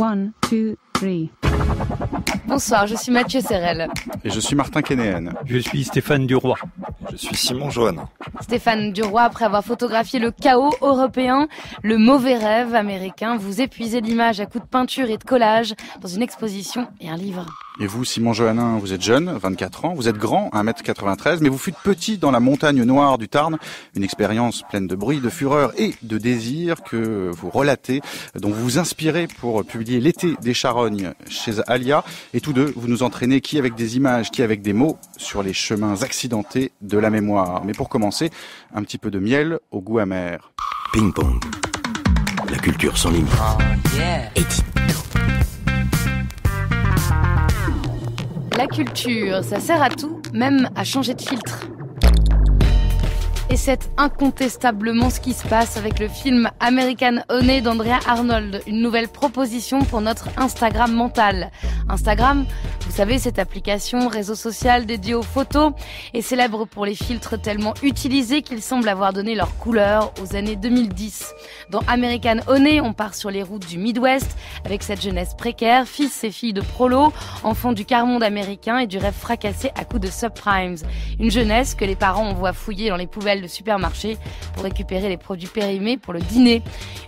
1, 2, 3. Bonsoir, je suis Mathieu Serrel. Et je suis Martin Kénéen. Je suis Stéphane Duroy. Je suis Simon Johannin. Stéphane Duroy, après avoir photographié le chaos européen, le mauvais rêve américain, vous épuisez l'image à coups de peinture et de collage dans une exposition et un livre. Et vous, Simon Johannin, vous êtes jeune, 24 ans, vous êtes grand, 1m93, mais vous fûtes petit dans la montagne noire du Tarn, une expérience pleine de bruit, de fureur et de désir que vous relatez, dont vous vous inspirez pour publier L'été des charognes chez Alia. Et tous deux, vous nous entraînez qui avec des images, qui avec des mots, sur les chemins accidentés de la mémoire. Mais pour commencer, un petit peu de miel au goût amer. Ping-pong. La culture sans limite. La culture, ça sert à tout, même à changer de filtre. Et c'est incontestablement ce qui se passe avec le film American Honey d'Andrea Arnold, une nouvelle proposition pour notre Instagram mental. Instagram, vous savez, cette application, réseau social dédié aux photos, est célèbre pour les filtres tellement utilisés qu'ils semblent avoir donné leur couleur aux années 2010. Dans American Honey, on part sur les routes du Midwest avec cette jeunesse précaire, fils et filles de prolos, enfants du quart-monde américain et du rêve fracassé à coups de subprimes. Une jeunesse que les parents envoient fouiller dans les poubelles de supermarché pour récupérer les produits périmés pour le dîner.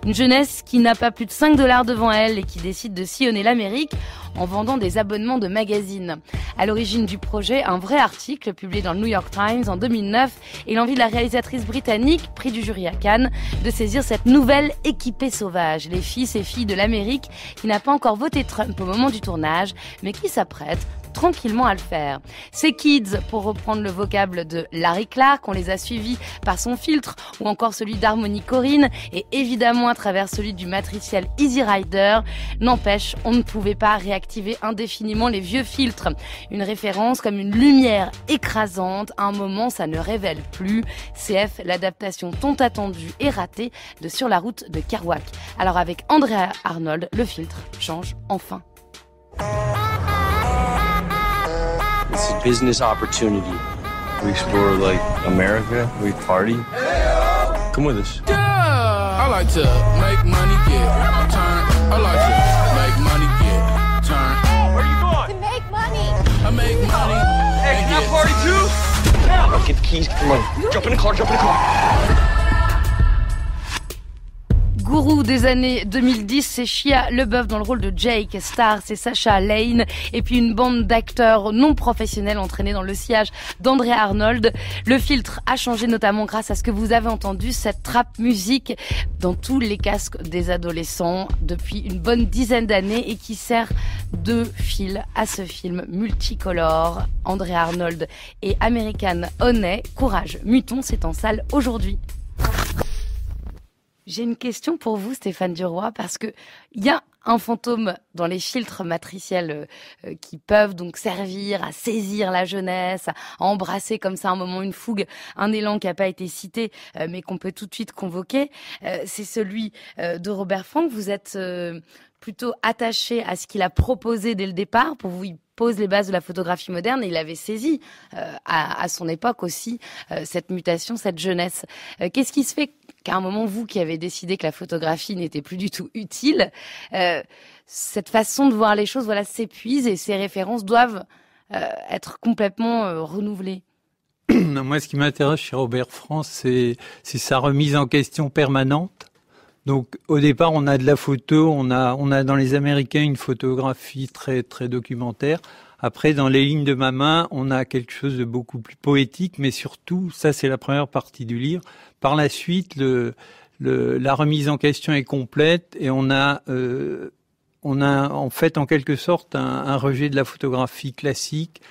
Une jeunesse qui n'a pas plus de 5 $ devant elle et qui décide de sillonner l'Amérique en vendant des abonnements de magazines. À l'origine du projet, un vrai article publié dans le New York Times en 2009 et l'envie de la réalisatrice britannique, prix du jury à Cannes, de saisir cette nouvelle équipée sauvage, les fils et filles de l'Amérique qui n'a pas encore voté Trump au moment du tournage, mais qui s'apprête tranquillement à le faire. Ces kids, pour reprendre le vocable de Larry Clark, on les a suivis par son filtre ou encore celui d'Harmony Korine et évidemment à travers celui du matriciel Easy Rider. N'empêche, on ne pouvait pas réactiver indéfiniment les vieux filtres. Une référence comme une lumière écrasante, à un moment ça ne révèle plus. CF, l'adaptation tant attendue et ratée de Sur la route de Kerouac. Alors avec Andrea Arnold, le filtre change enfin. It's a business opportunity. We explore like America, we party. Come with us. Yeah, I like to make money, get turn. I like to make money, get turn. Where are you going? To make money. I make money. Hey, can I party too? Yeah. I'll get the keys, come on. Jump in the car, jump in the car. Gourou des années 2010, c'est Shia LaBeouf dans le rôle de Jake. Star, c'est Sacha Lane. Et puis une bande d'acteurs non professionnels entraînés dans le sillage d'Andrea Arnold. Le filtre a changé notamment grâce à ce que vous avez entendu, cette trap musique dans tous les casques des adolescents depuis une bonne dizaine d'années et qui sert de fil à ce film multicolore. Andrea Arnold et American Honey. Courage, Muton, c'est en salle aujourd'hui. J'ai une question pour vous, Stéphane Duroy, parce que il y a un fantôme dans les filtres matriciels qui peuvent donc servir à saisir la jeunesse, à embrasser comme ça un moment, une fougue, un élan qui n'a pas été cité, mais qu'on peut tout de suite convoquer. C'est celui de Robert Frank. Vous êtes plutôt attaché à ce qu'il a proposé dès le départ. Pour vous, il pose les bases de la photographie moderne et il avait saisi à son époque aussi cette mutation, cette jeunesse. Qu'est-ce qui se fait qu'à un moment, vous qui avez décidé que la photographie n'était plus du tout utile, cette façon de voir les choses s'épuise et ces références doivent être complètement renouvelées? Moi, ce qui m'intéresse chez Robert Frank, c'est sa remise en question permanente. Donc, au départ, on a de la photo, on a dans les Américains une photographie très, très documentaire. Après, dans les lignes de ma main, on a quelque chose de beaucoup plus poétique, mais surtout, ça, c'est la première partie du livre. Par la suite, la remise en question est complète et on a en fait, en quelque sorte, un rejet de la photographie classique,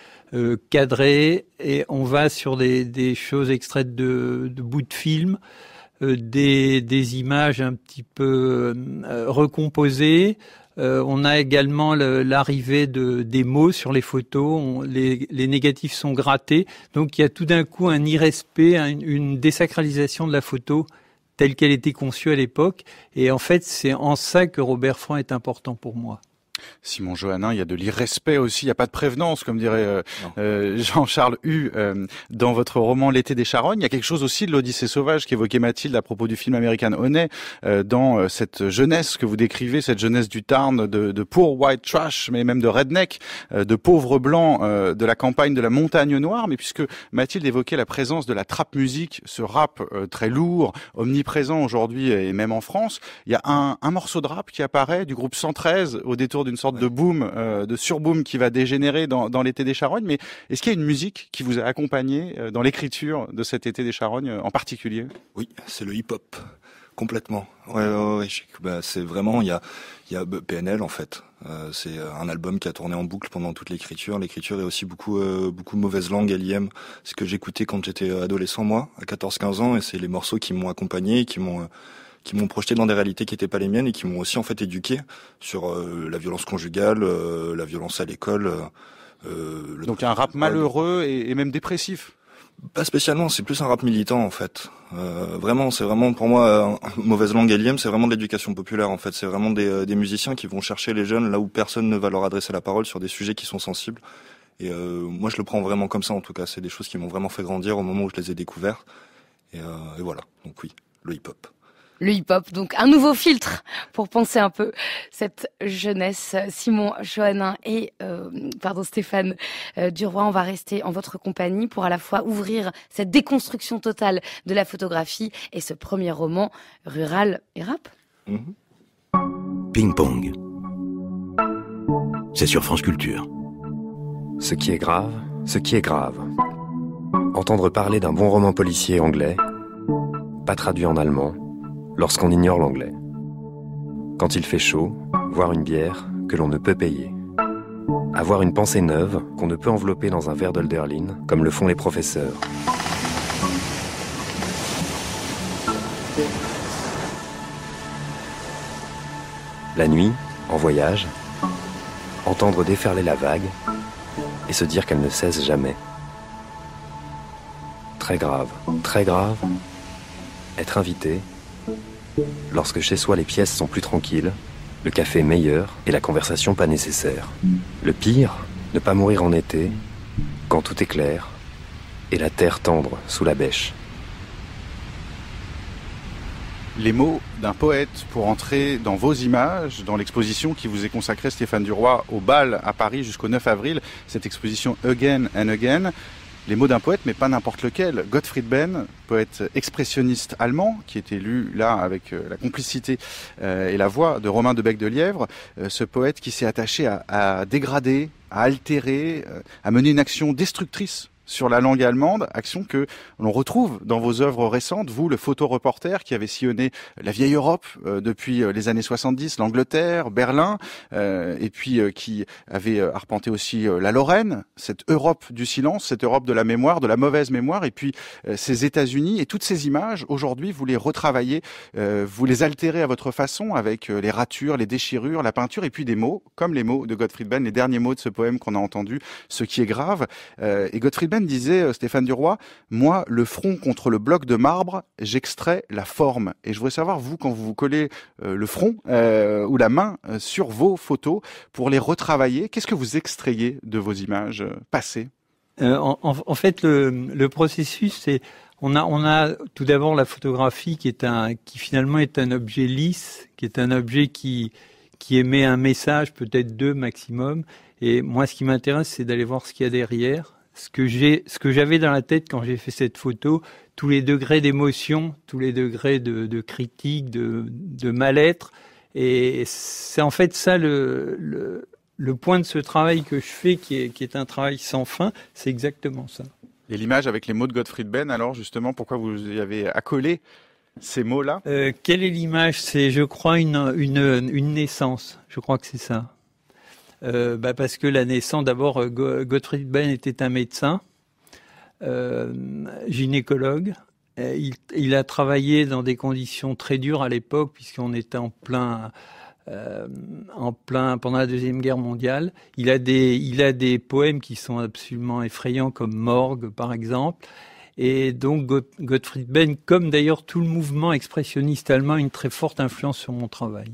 cadrée, et on va sur des choses extraites de bouts de films, des images un petit peu recomposées. On a également l'arrivée des mots sur les photos. Les négatifs sont grattés. Donc il y a tout d'un coup un irrespect, une désacralisation de la photo telle qu'elle était conçue à l'époque. Et en fait, c'est en ça que Robert Frank est important pour moi. Simon Johannin, il y a de l'irrespect aussi, il n'y a pas de prévenance, comme dirait Jean-Charles Hue dans votre roman L'été des charognes. Il y a quelque chose aussi de l'Odyssée sauvage qu'évoquait Mathilde à propos du film American Honey, dans cette jeunesse que vous décrivez, cette jeunesse du Tarn, de poor white trash, mais même de redneck, de pauvres blancs de la campagne de la montagne noire. Mais puisque Mathilde évoquait la présence de la trap music, ce rap très lourd, omniprésent aujourd'hui et même en France, il y a un morceau de rap qui apparaît du groupe 113 au détour d'une sorte de boom, de surboom qui va dégénérer dans l'été des charognes. Mais est-ce qu'il y a une musique qui vous a accompagné dans l'écriture de cet été des charognes en particulier? Oui, c'est le hip-hop. Complètement. Ouais. C'est vraiment, il y a PNL en fait. C'est un album qui a tourné en boucle pendant toute l'écriture. L'écriture est aussi beaucoup mauvaise langue, LIM. C'est ce que j'écoutais quand j'étais adolescent, moi, à 14-15 ans, et c'est les morceaux qui m'ont accompagné, qui m'ont projeté dans des réalités qui étaient pas les miennes et qui m'ont aussi en fait éduqué sur la violence conjugale, la violence à l'école. Donc un rap malheureux et même dépressif. Pas spécialement, c'est plus un rap militant en fait. C'est vraiment pour moi mauvaise langue LIM, c'est vraiment de l'éducation populaire en fait. C'est vraiment des musiciens qui vont chercher les jeunes là où personne ne va leur adresser la parole sur des sujets qui sont sensibles. Et moi je le prends vraiment comme ça en tout cas. C'est des choses qui m'ont vraiment fait grandir au moment où je les ai découverts. Et voilà. Donc oui, le hip-hop. Le hip-hop, donc un nouveau filtre pour penser un peu cette jeunesse. Simon Johannin et Stéphane Duroy, on va rester en votre compagnie pour à la fois ouvrir cette déconstruction totale de la photographie et ce premier roman rural et rap. Ping Pong. C'est sur France Culture. Ce qui est grave, ce qui est grave. Entendre parler d'un bon roman policier anglais, pas traduit en allemand, lorsqu'on ignore l'anglais. Quand il fait chaud, boire une bière que l'on ne peut payer. Avoir une pensée neuve qu'on ne peut envelopper dans un verre d'Hölderlin, comme le font les professeurs. La nuit, en voyage, entendre déferler la vague et se dire qu'elle ne cesse jamais. Très grave, être invité, lorsque chez soi les pièces sont plus tranquilles, le café meilleur et la conversation pas nécessaire. Le pire, ne pas mourir en été, quand tout est clair, et la terre tendre sous la bêche. Les mots d'un poète pour entrer dans vos images, dans l'exposition qui vous est consacrée, Stéphane Duroy, au Bal à Paris jusqu'au 9 avril, cette exposition Again and Again. Les mots d'un poète, mais pas n'importe lequel. Gottfried Benn, poète expressionniste allemand, qui est élu là avec la complicité et la voix de Romain de Bec-de-Lièvre, ce poète qui s'est attaché à dégrader, à altérer, à mener une action destructrice sur la langue allemande, action que l'on retrouve dans vos œuvres récentes, vous, le photoreporter qui avez sillonné la vieille Europe depuis les années 70, l'Angleterre, Berlin, et puis qui avait arpenté aussi la Lorraine, cette Europe du silence, cette Europe de la mémoire, de la mauvaise mémoire, et puis ces États-Unis, et toutes ces images, aujourd'hui, vous les retravaillez, vous les altérez à votre façon, avec les ratures, les déchirures, la peinture, et puis des mots, comme les mots de Gottfried Benn, les derniers mots de ce poème qu'on a entendu, Ce qui est grave, et Gottfried Benn disait, Stéphane Duroy, moi, le front contre le bloc de marbre, j'extrais la forme. Et je voudrais savoir, vous, quand vous vous collez le front ou la main sur vos photos pour les retravailler, qu'est-ce que vous extrayez de vos images passées? En fait, le processus, c'est on a tout d'abord la photographie qui finalement est un objet lisse, qui est un objet qui émet un message, peut-être deux maximum. Et moi, ce qui m'intéresse, c'est d'aller voir ce qu'il y a derrière. Ce que j'avais dans la tête quand j'ai fait cette photo, tous les degrés d'émotion, tous les degrés de critique, de mal-être. Et c'est en fait ça le point de ce travail que je fais, qui est un travail sans fin, c'est exactement ça. Et l'image avec les mots de Gottfried Benn, alors justement, pourquoi vous y avez accolé ces mots-là? Quelle est l'image? C'est, je crois, une naissance. Je crois que c'est ça. Parce que la naissance, d'abord, Gottfried Benn était un médecin, gynécologue. Il a travaillé dans des conditions très dures à l'époque, puisqu'on était en plein pendant la Deuxième Guerre mondiale. Il a des poèmes qui sont absolument effrayants, comme Morgue, par exemple. Et donc Gottfried Benn, comme d'ailleurs tout le mouvement expressionniste allemand, a une très forte influence sur mon travail.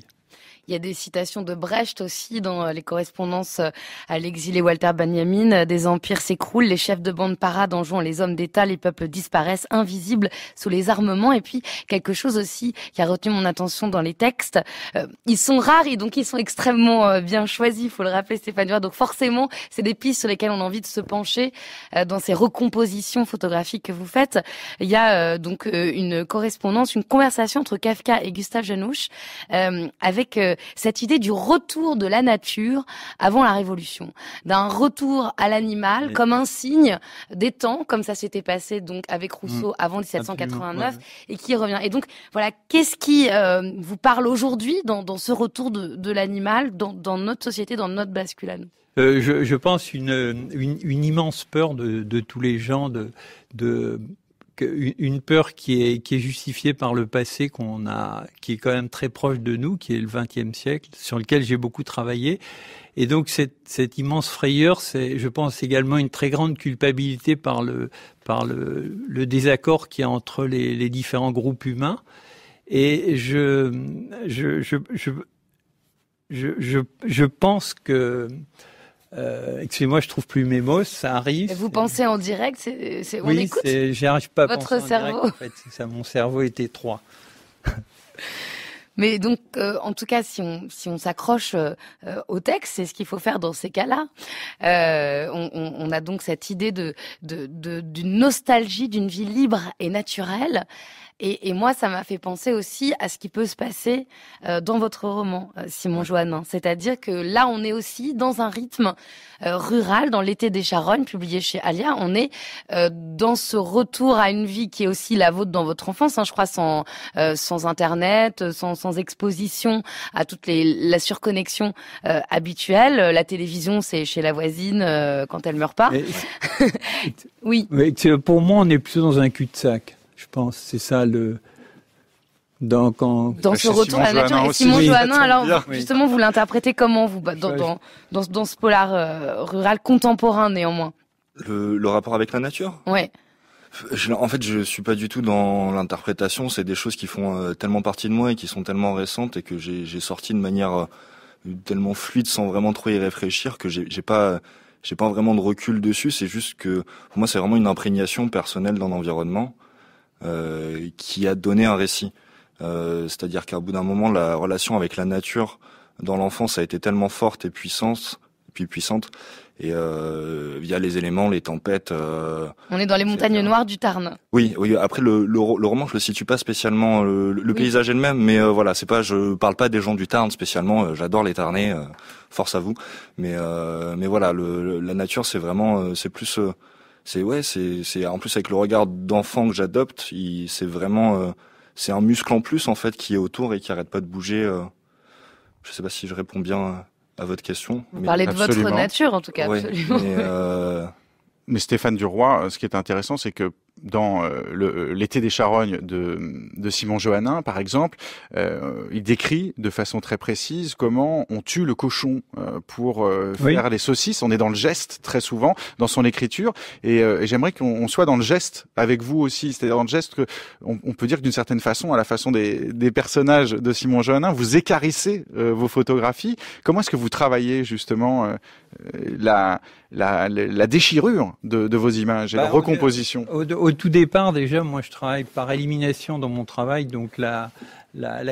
Il y a des citations de Brecht aussi dans les correspondances à l'exilé Walter Benjamin. Des empires s'écroulent, les chefs de bande paradent en jouant les hommes d'État, les peuples disparaissent, invisibles sous les armements. Et puis, quelque chose aussi qui a retenu mon attention dans les textes. Ils sont rares et donc ils sont extrêmement bien choisis, il faut le rappeler, Stéphane Dura. Donc forcément, c'est des pistes sur lesquelles on a envie de se pencher dans ces recompositions photographiques que vous faites. Il y a donc une correspondance, une conversation entre Kafka et Gustave Janouch avec cette idée du retour de la nature avant la Révolution, d'un retour à l'animal comme un signe des temps, comme ça s'était passé donc avec Rousseau avant 1789 et qui revient. Et donc voilà, qu'est-ce qui vous parle aujourd'hui dans ce retour de l'animal dans notre société, dans notre bascule à nous? Je pense une immense peur de tous les gens une peur qui est justifiée par le passé qui est quand même très proche de nous, qui est le XXe siècle, sur lequel j'ai beaucoup travaillé. Et donc cette immense frayeur, c'est, je pense, également une très grande culpabilité par le désaccord qu'il y a entre les différents groupes humains. Et je pense que excusez-moi, je trouve plus mes mots, ça arrive. Et vous pensez en direct, on oui, écoute. J'y arrive pas à votre penser cerveau. En direct, en fait, c'est ça, mon cerveau est étroit. Mais donc, en tout cas, si on s'accroche au texte, c'est ce qu'il faut faire dans ces cas-là. On a donc cette idée d'une nostalgie d'une vie libre et naturelle. Et moi, ça m'a fait penser aussi à ce qui peut se passer dans votre roman, Simon Joannin. C'est-à-dire que là, on est aussi dans un rythme rural, dans l'été des Charognes, publié chez Alia. On est dans ce retour à une vie qui est aussi la vôtre dans votre enfance, je crois, sans Internet, sans exposition à toute la surconnexion habituelle. La télévision, c'est chez la voisine quand elle meurt pas. Oui. Pour moi, on est plutôt dans un cul-de-sac. Je pense, c'est ça dans ce retour à la nature. Et Simon Joannin, alors justement, vous l'interprétez comment, vous, dans ce polar rural contemporain néanmoins? Le rapport avec la nature? Ouais. En fait, je suis pas du tout dans l'interprétation. C'est des choses qui font tellement partie de moi et qui sont tellement récentes et que j'ai sorti de manière tellement fluide sans vraiment trop y réfléchir que j'ai pas vraiment de recul dessus. C'est juste que pour moi, c'est vraiment une imprégnation personnelle dans l'environnement. Qui a donné un récit. C'est-à-dire qu'à bout d'un moment, la relation avec la nature dans l'enfance a été tellement forte et puissante. Et via les éléments, les tempêtes. On est dans les montagnes noires du Tarn. Oui. Après, le roman, je le situe pas spécialement. Le paysage est le même, mais voilà, je parle pas des gens du Tarn spécialement. J'adore les Tarnais, force à vous. Mais voilà, la nature, c'est vraiment, c'est plus. C'est en plus avec le regard d'enfant que j'adopte, c'est vraiment c'est un muscle en plus en fait qui est autour et qui arrête pas de bouger. Je sais pas si je réponds bien à votre question. Vous parlez de votre nature en tout cas, ouais, absolument. Mais Stéphane Duroy, ce qui est intéressant, c'est que dans l'été des Charognes de Simon Joannin, par exemple, il décrit de façon très précise comment on tue le cochon pour faire les saucisses. On est dans le geste très souvent dans son écriture, et j'aimerais qu'on soit dans le geste avec vous aussi, c'est-à-dire dans le geste que on peut dire que d'une certaine façon, à la façon des personnages de Simon Joannin, vous écarissez vos photographies. Comment est-ce que vous travaillez justement la déchirure de vos images et la recomposition? Au tout départ, déjà, moi, je travaille par élimination dans mon travail, donc la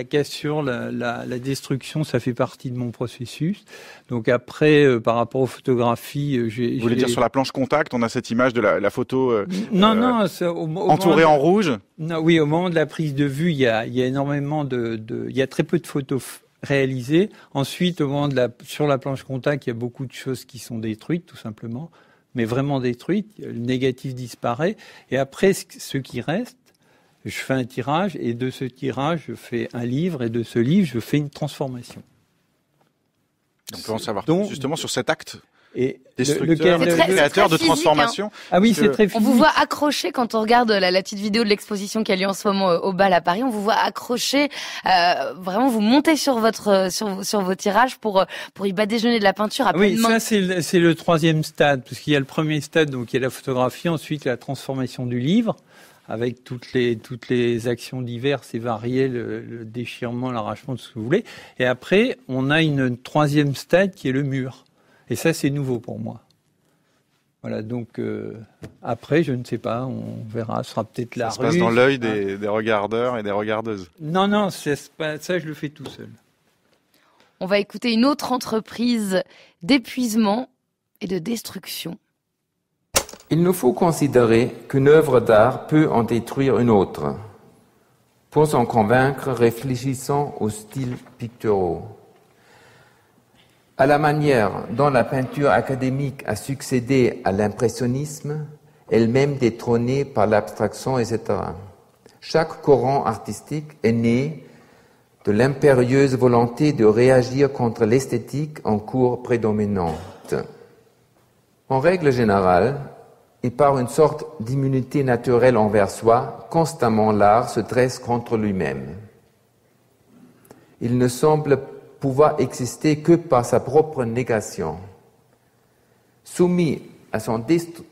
cassure, la destruction, ça fait partie de mon processus. Donc après, par rapport aux photographies, Vous voulez dire sur la planche contact, on a cette image de la photo entourée en rouge? Non, oui, au moment de la prise de vue, il y a énormément il y a très peu de photos réalisées. Ensuite, au moment sur la planche contact, il y a beaucoup de choses qui sont détruites, tout simplement. Mais vraiment détruite, le négatif disparaît. Et après, ce qui reste, je fais un tirage, et de ce tirage, je fais un livre, et de ce livre, je fais une transformation. On peut en savoir justement sur cet acte et destructeur, créateur de transformation. Ah oui, c'est très physique. On vous voit accroché quand on regarde la petite vidéo de l'exposition qui a lieu en ce moment au Bal à Paris. On vous voit accroché, vraiment vous montez sur vos tirages pour y badigeonner de la peinture à pleine main. Oui, ça c'est le troisième stade, parce qu'il y a le premier stade, donc il y a la photographie, ensuite la transformation du livre. avec toutes les actions diverses et variées, le déchirement, l'arrachement, tout ce que vous voulez. Et après, on a une troisième stade qui est le mur. Et ça, c'est nouveau pour moi. Voilà, donc après, je ne sais pas, on verra, ce sera peut-être la rue. Ça se passe dans l'œil des regardeurs et des regardeuses. Non, ça, je le fais tout seul. On va écouter une autre entreprise d'épuisement et de destruction. Il nous faut considérer qu'une œuvre d'art peut en détruire une autre. Pour s'en convaincre, réfléchissons aux styles picturaux. À la manière dont la peinture académique a succédé à l'impressionnisme, elle-même détrônée par l'abstraction, etc. Chaque courant artistique est né de l'impérieuse volonté de réagir contre l'esthétique en cours prédominante. En règle générale, et par une sorte d'immunité naturelle envers soi, constamment l'art se dresse contre lui-même. Il ne semble pouvoir exister que par sa propre négation. Soumis à son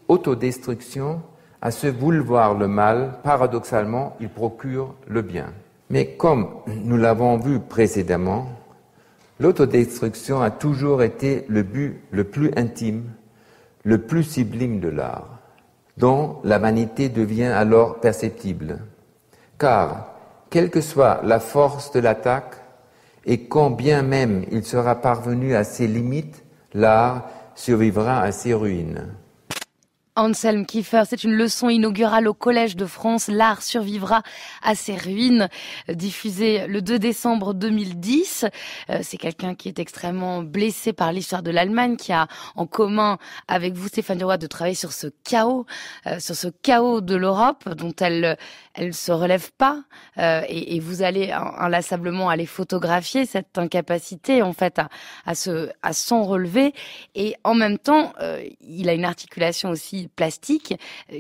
autodestruction, à ce vouloir le mal, paradoxalement, il procure le bien. Mais comme nous l'avons vu précédemment, l'autodestruction a toujours été le but le plus intime, le plus sublime de l'art, dont la vanité devient alors perceptible. Car, quelle que soit la force de l'attaque, et quand bien même il sera parvenu à ses limites, l'art survivra à ses ruines. Anselm Kiefer, c'est une leçon inaugurale au Collège de France. L'art survivra à ses ruines, diffusée le 2 décembre 2010. C'est quelqu'un qui est extrêmement blessé par l'histoire de l'Allemagne, qui a en commun avec vous, Stéphane Duroy, de travailler sur ce chaos de l'Europe dont elle se relève pas. Et vous allez inlassablement aller photographier cette incapacité en fait à s'en relever. Et en même temps, il a une articulation aussi plastique,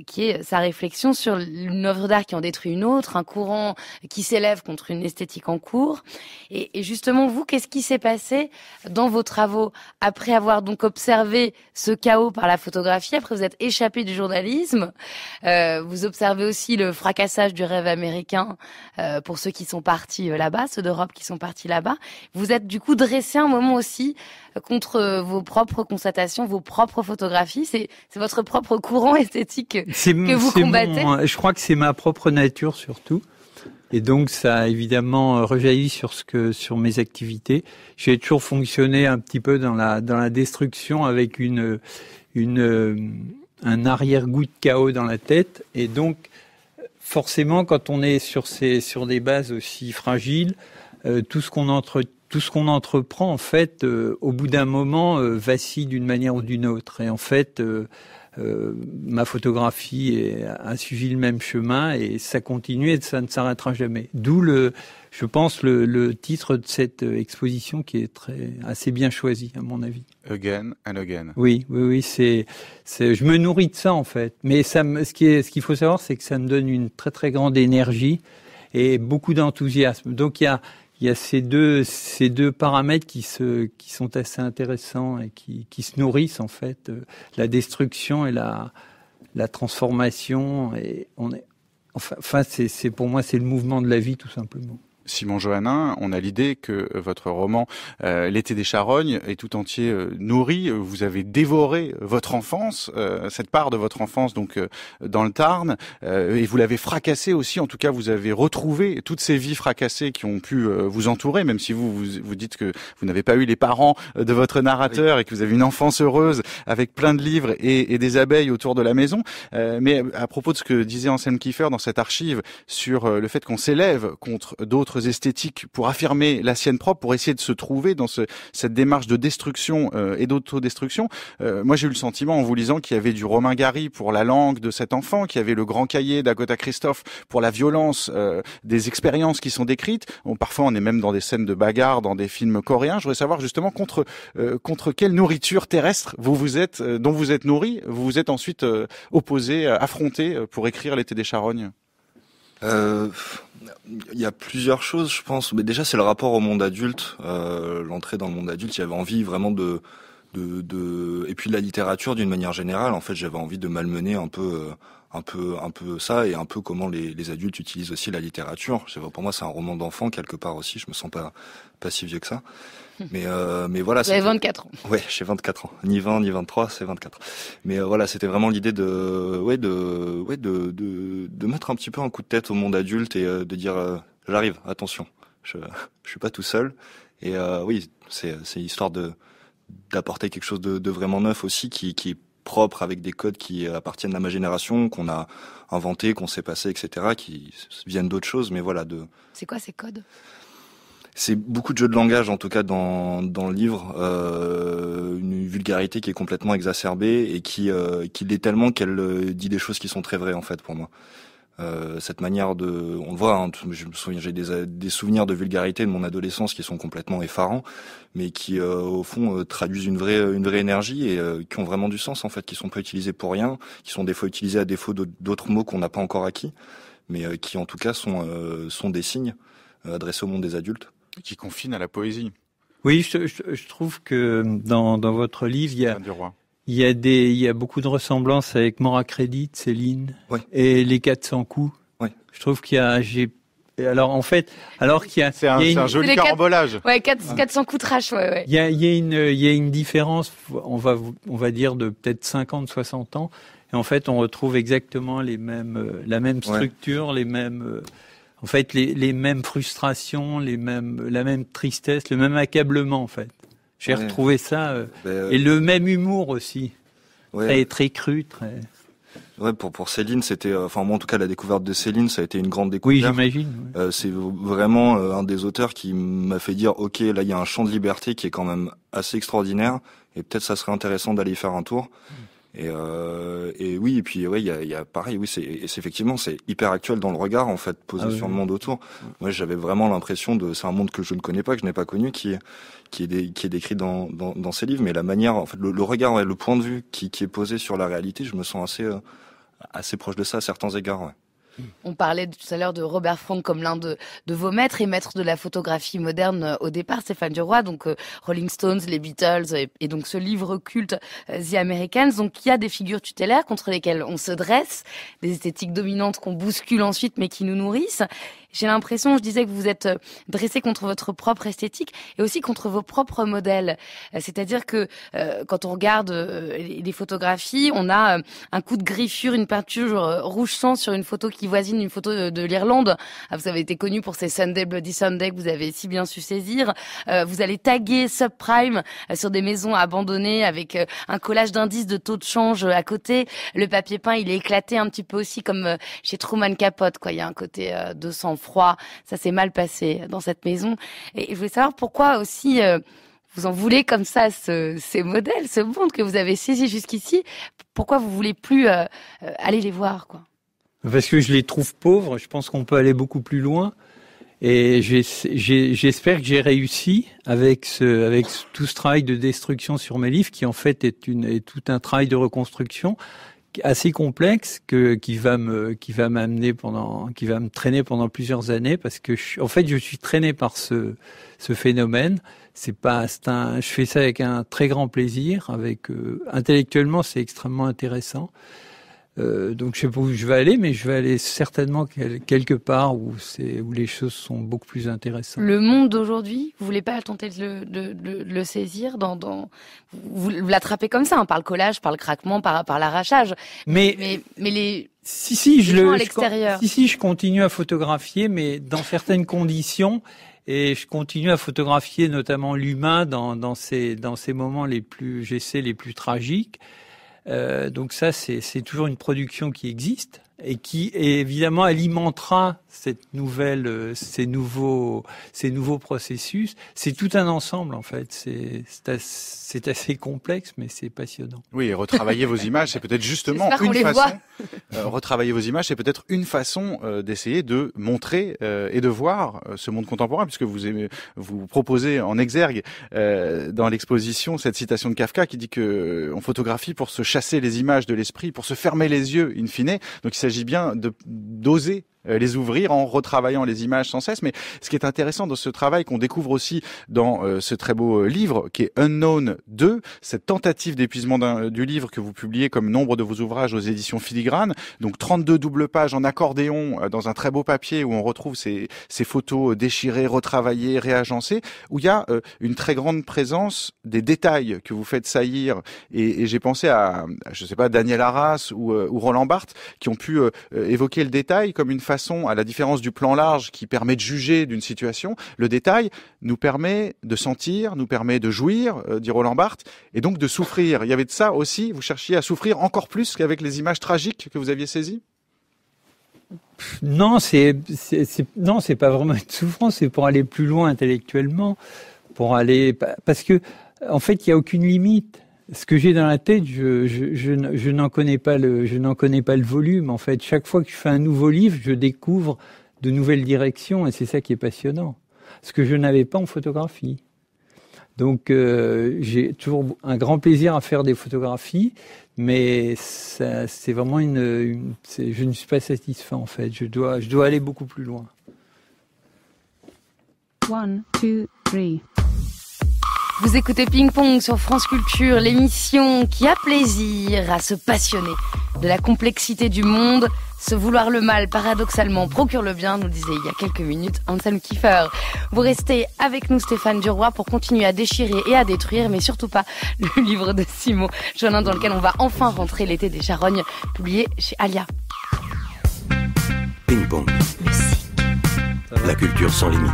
qui est sa réflexion sur une œuvre d'art qui en détruit une autre, un courant qui s'élève contre une esthétique en cours. Et justement, vous, qu'est-ce qui s'est passé dans vos travaux après avoir donc observé ce chaos par la photographie? Après, vous êtes échappé du journalisme. Vous observez aussi le fracassage du rêve américain pour ceux qui sont partis là-bas, ceux d'Europe qui sont partis là-bas. Vous êtes du coup dressé un moment aussi contre vos propres constatations, vos propres photographies. C'est votre propre courant esthétique que vous combattez. Je crois que c'est ma propre nature surtout. Et donc ça a évidemment rejailli sur mes activités. J'ai toujours fonctionné un petit peu dans la destruction avec un arrière-goût de chaos dans la tête. Et donc forcément, quand on est sur des bases aussi fragiles, tout ce qu'on entreprend, en fait, au bout d'un moment, vacille d'une manière ou d'une autre. Et en fait, ma photographie a suivi le même chemin et ça continue et ça ne s'arrêtera jamais. D'où je pense, le titre de cette exposition qui est assez bien choisi, à mon avis. Again and again. Oui, je me nourris de ça, en fait. Mais ce qu'il faut savoir, c'est que ça me donne une très, très grande énergie et beaucoup d'enthousiasme. Donc, il y a ces deux paramètres qui sont assez intéressants et qui se nourrissent, en fait. La destruction et la transformation. Et c'est pour moi, c'est le mouvement de la vie, tout simplement. Simon Johannin, on a l'idée que votre roman L'été des charognes est tout entier nourri. Vous avez dévoré votre enfance, cette part de votre enfance donc dans le Tarn, et vous l'avez fracassé aussi. En tout cas, vous avez retrouvé toutes ces vies fracassées qui ont pu vous entourer, même si vous dites que vous n'avez pas eu les parents de votre narrateur et que vous avez une enfance heureuse avec plein de livres et des abeilles autour de la maison. Mais à propos de ce que disait Anselm Kiefer dans cette archive sur le fait qu'on s'élève contre d'autres esthétiques pour affirmer la sienne propre, pour essayer de se trouver dans cette démarche de destruction et d'autodestruction. Moi, j'ai eu le sentiment en vous lisant qu'il y avait du Romain Gary pour la langue de cet enfant, qu'il y avait le grand cahier d'Agatha Christophe pour la violence des expériences qui sont décrites. Parfois, on est même dans des scènes de bagarre, dans des films coréens. Je voudrais savoir justement contre quelle nourriture terrestre dont vous êtes nourri, vous vous êtes ensuite opposé, affronté pour écrire L'été des charognes. Il y a plusieurs choses, je pense. Mais déjà, c'est le rapport au monde adulte, l'entrée dans le monde adulte. J'avais envie vraiment et puis la littérature d'une manière générale. En fait, j'avais envie de malmener un peu un peu ça, et un peu comment les adultes utilisent aussi la littérature. Pour moi, c'est un roman d'enfant quelque part aussi. Je me sens pas si vieux que ça. Mais voilà. Vous avez 24 ans. Ouais, j'ai 24 ans. Ni 20, ni 23, c'est 24. Mais voilà, c'était vraiment l'idée de mettre un petit peu un coup de tête au monde adulte et de dire j'arrive, attention, je suis pas tout seul. Et oui, c'est histoire d'apporter quelque chose de vraiment neuf aussi, qui est propre, avec des codes qui appartiennent à ma génération, qu'on a inventé, qu'on s'est passé, etc., qui viennent d'autres choses, mais voilà. C'est quoi ces codes ? C'est beaucoup de jeux de langage, en tout cas dans le livre, une vulgarité qui est complètement exacerbée et qui l'est tellement qu'elle dit des choses qui sont très vraies en fait pour moi. Cette manière on le voit, hein, je me souviens, j'ai des souvenirs de vulgarité de mon adolescence qui sont complètement effarants, mais qui au fond traduisent une vraie énergie et qui ont vraiment du sens en fait, qui sont pas utilisés pour rien, qui sont des fois utilisés à défaut d'autres mots qu'on n'a pas encore acquis, mais qui en tout cas sont des signes adressés au monde des adultes. Qui confine à la poésie. Oui, je trouve que dans votre livre, il y a beaucoup de ressemblances avec Mort à crédit, Céline, ouais. Et les 400 coups. Ouais. Je trouve qu'il y a, c'est un joli carambolage. Ouais, 400 coups trash, ouais. Il y a une différence, on va dire de peut-être 50, 60 ans. Et en fait, on retrouve exactement la même structure, ouais. En fait, les mêmes frustrations, la même tristesse, le même accablement, en fait. J'ai retrouvé ça. Et le même humour aussi. Ouais. Très cru, très... Ouais, pour Céline, c'était... moi, en tout cas, la découverte de Céline, ça a été une grande découverte. Oui, j'imagine. Ouais. C'est vraiment un des auteurs qui m'a fait dire, OK, là, il y a un champ de liberté qui est quand même assez extraordinaire. Et peut-être ça serait intéressant d'aller y faire un tour. Et oui, et puis il y a pareil, oui, c'est effectivement c'est hyper actuel dans le regard en fait posé sur le monde autour. Moi, j'avais vraiment l'impression c'est un monde que je ne connais pas, que je n'ai pas connu, qui est décrit dans ces livres, mais la manière, en fait, le regard, le point de vue qui est posé sur la réalité, je me sens assez proche de ça à certains égards. Ouais. On parlait tout à l'heure de Robert Frank comme l'un de vos maîtres et maîtres de la photographie moderne au départ, Stéphane Duroy, donc Rolling Stones, les Beatles et donc ce livre culte The Americans. Donc il y a des figures tutélaires contre lesquelles on se dresse, des esthétiques dominantes qu'on bouscule ensuite mais qui nous nourrissent. J'ai l'impression, je disais, que vous êtes dressé contre votre propre esthétique et aussi contre vos propres modèles. C'est-à-dire que quand on regarde les photographies, on a un coup de griffure, une peinture rouge sang sur une photo qui voisine une photo de l'Irlande. Vous avez été connu pour ces Sunday Bloody Sunday que vous avez si bien su saisir. Vous allez taguer subprime sur des maisons abandonnées avec un collage d'indices de taux de change à côté. Le papier peint, il est éclaté un petit peu aussi comme chez Truman Capote, quoi. Il y a un côté de sang-froid. Ça s'est mal passé dans cette maison. Et je voulais savoir pourquoi aussi vous en voulez comme ça ces modèles, ce monde que vous avez saisi jusqu'ici. Pourquoi vous voulez plus aller les voir, quoi? Parce que je les trouve pauvres. Je pense qu'on peut aller beaucoup plus loin. Et j'espère que j'ai réussi avec tout ce travail de destruction sur mes livres, qui en fait est tout un travail de reconstruction assez complexe qui va me traîner pendant plusieurs années, parce que je suis traîné par ce phénomène. Je fais ça avec un très grand plaisir, intellectuellement c'est extrêmement intéressant. Donc je sais pas où je vais aller, mais je vais aller certainement quelque part où les choses sont beaucoup plus intéressantes. Le monde d'aujourd'hui, vous voulez pas tenter de le saisir vous l'attrapez comme ça, hein, par le collage, par le craquement, par l'arrachage. Mais les gens à l'extérieur. Je continue à photographier, mais dans certaines conditions. Et je continue à photographier notamment l'humain dans ces moments les plus tragiques. Donc ça, c'est toujours une production qui existe et qui évidemment alimentera ces nouveaux processus. C'est tout un ensemble en fait. C'est assez complexe, mais c'est passionnant. Oui, et retravailler vos images, c'est peut-être justement une façon. Retravailler vos images, c'est peut-être une façon d'essayer de montrer et de voir ce monde contemporain, puisque vous proposez en exergue dans l'exposition cette citation de Kafka qui dit que on photographie pour se chasser les images de l'esprit, pour se fermer les yeux in fine. Donc il s'agit bien d'oser les ouvrir en retravaillant les images sans cesse. Mais ce qui est intéressant dans ce travail qu'on découvre aussi dans ce très beau livre qui est Unknown 2, cette tentative d'épuisement du livre que vous publiez comme nombre de vos ouvrages aux éditions Filigrane, donc 32 doubles pages en accordéon dans un très beau papier où on retrouve ces photos déchirées, retravaillées, réagencées, où il y a une très grande présence des détails que vous faites saillir. Et j'ai pensé à, je sais pas, Daniel Arras ou Roland Barthes, qui ont pu évoquer le détail comme une façon, à la différence du plan large qui permet de juger d'une situation, le détail nous permet de sentir, nous permet de jouir, dit Roland Barthes, et donc de souffrir. Il y avait de ça aussi, vous cherchiez à souffrir encore plus qu'avec les images tragiques que vous aviez saisies? Non, c'est pas vraiment une souffrance, c'est pour aller plus loin intellectuellement, parce que en fait, il y a aucune limite. Ce que j'ai dans la tête, je n'en connais pas le volume. En fait, chaque fois que je fais un nouveau livre, je découvre de nouvelles directions, et c'est ça qui est passionnant. Ce que je n'avais pas en photographie. Donc, j'ai toujours un grand plaisir à faire des photographies, mais ça, c'est vraiment je ne suis pas satisfait en fait. Je dois aller beaucoup plus loin. 1, 2, 3. Vous écoutez Ping Pong sur France Culture, l'émission qui a plaisir à se passionner de la complexité du monde. Se vouloir le mal, paradoxalement, procure le bien, nous disait il y a quelques minutes Anselm Kiefer. Vous restez avec nous, Stéphane Duroy, pour continuer à déchirer et à détruire, mais surtout pas le livre de Simon Jolin, dans lequel on va enfin rentrer l'été des charognes, publié chez Alia. Ping Pong. La culture sans limite.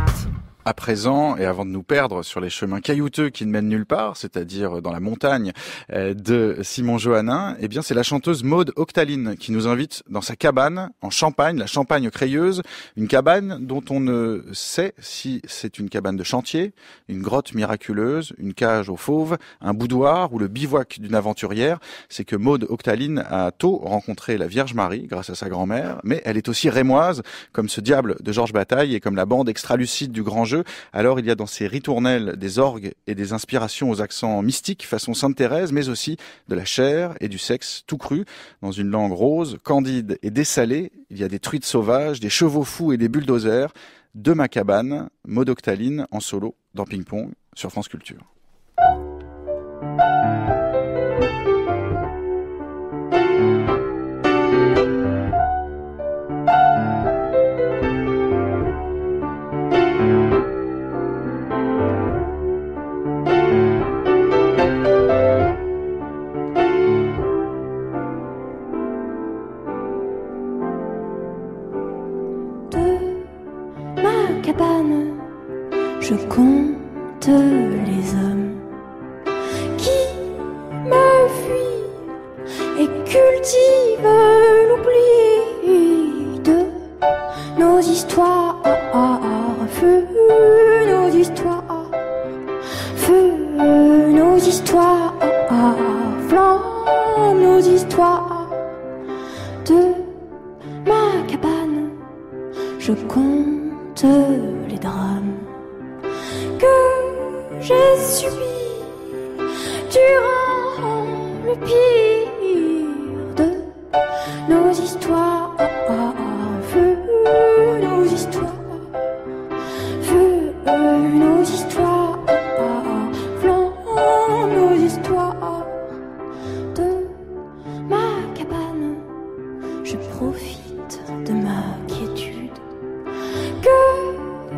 À présent, et avant de nous perdre sur les chemins caillouteux qui ne mènent nulle part, c'est-à-dire dans la montagne de Simon Johannin, eh bien c'est la chanteuse Maude Octaline qui nous invite dans sa cabane en Champagne, la Champagne Crayeuse, une cabane dont on ne sait si c'est une cabane de chantier, une grotte miraculeuse, une cage aux fauves, un boudoir ou le bivouac d'une aventurière. C'est que Maude Octaline a tôt rencontré la Vierge Marie grâce à sa grand-mère, mais elle est aussi rémoise, comme ce diable de Georges Bataille et comme la bande extralucide du Grand Jeu. Alors il y a dans ces ritournelles des orgues et des inspirations aux accents mystiques façon Sainte Thérèse, mais aussi de la chair et du sexe tout cru. Dans une langue rose, candide et dessalée, il y a des truites sauvages, des chevaux fous et des bulldozers. De ma cabane, Maude Octaline en solo dans Ping Pong sur France Culture. Je compte les hommes qui me fuient et cultivent l'oubli de nos histoires. Feu, nos histoires. Feu, nos histoires. Flamme, nos histoires. De ma cabane, je compte les drames que j'ai subi durant le pire de nos histoires. Feu, nos histoires. Feu, nos histoires. Flamme, nos histoires. De ma cabane, je profite de ma quiétude que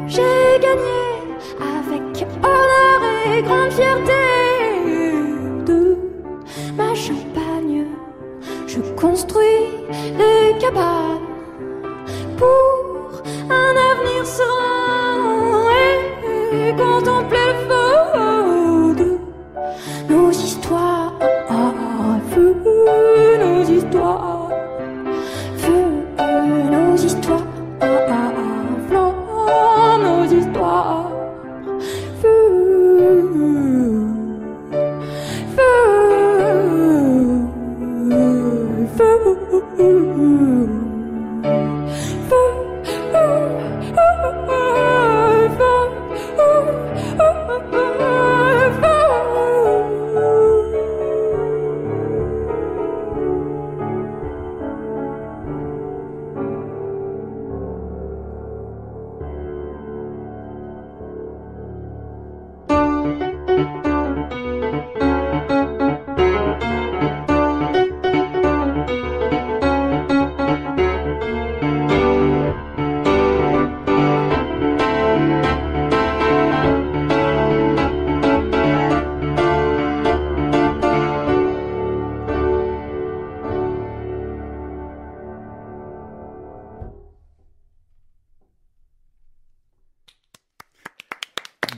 j'ai gagnée avec honneur et grande fierté. De ma Champagne, je construis des cabanes pour un avenir serein et contempler le feu de nos histoires. Feu, nos histoires. Feu, nos histoires. Flamme, nos histoires. Feu.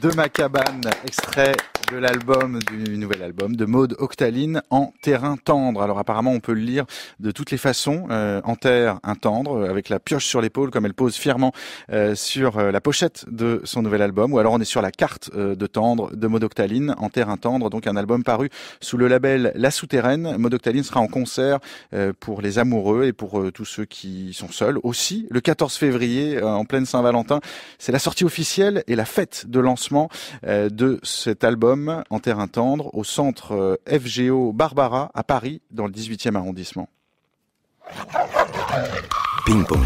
de ma cabane, extrait de l'album, du nouvel album de Maud Octaline, En terrain tendre. Alors apparemment on peut le lire de toutes les façons, en terre, un tendre, avec la pioche sur l'épaule comme elle pose fièrement sur la pochette de son nouvel album, ou alors on est sur la carte de tendre de Maud Octaline, En terrain tendre, donc un album paru sous le label La Souterraine. Maud Octaline sera en concert pour les amoureux et pour tous ceux qui sont seuls aussi, le 14 février en pleine Saint-Valentin. C'est la sortie officielle et la fête de lancement de cet album En terrain tendre au centre FGO Barbara à Paris, dans le 18e arrondissement. Ping-pong.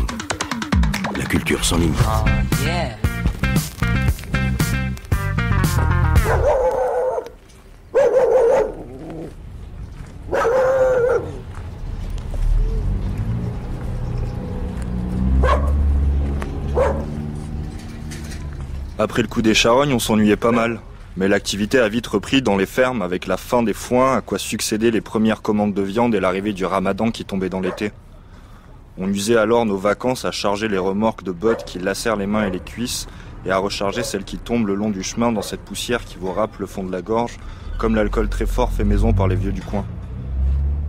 La culture sans limite. Oh, yeah. Après le coup des charognes, on s'ennuyait pas mal. Mais l'activité a vite repris dans les fermes avec la fin des foins, à quoi succédaient les premières commandes de viande et l'arrivée du ramadan qui tombait dans l'été. On usait alors nos vacances à charger les remorques de bottes qui lacèrent les mains et les cuisses et à recharger celles qui tombent le long du chemin dans cette poussière qui vous râpe le fond de la gorge, comme l'alcool très fort fait maison par les vieux du coin.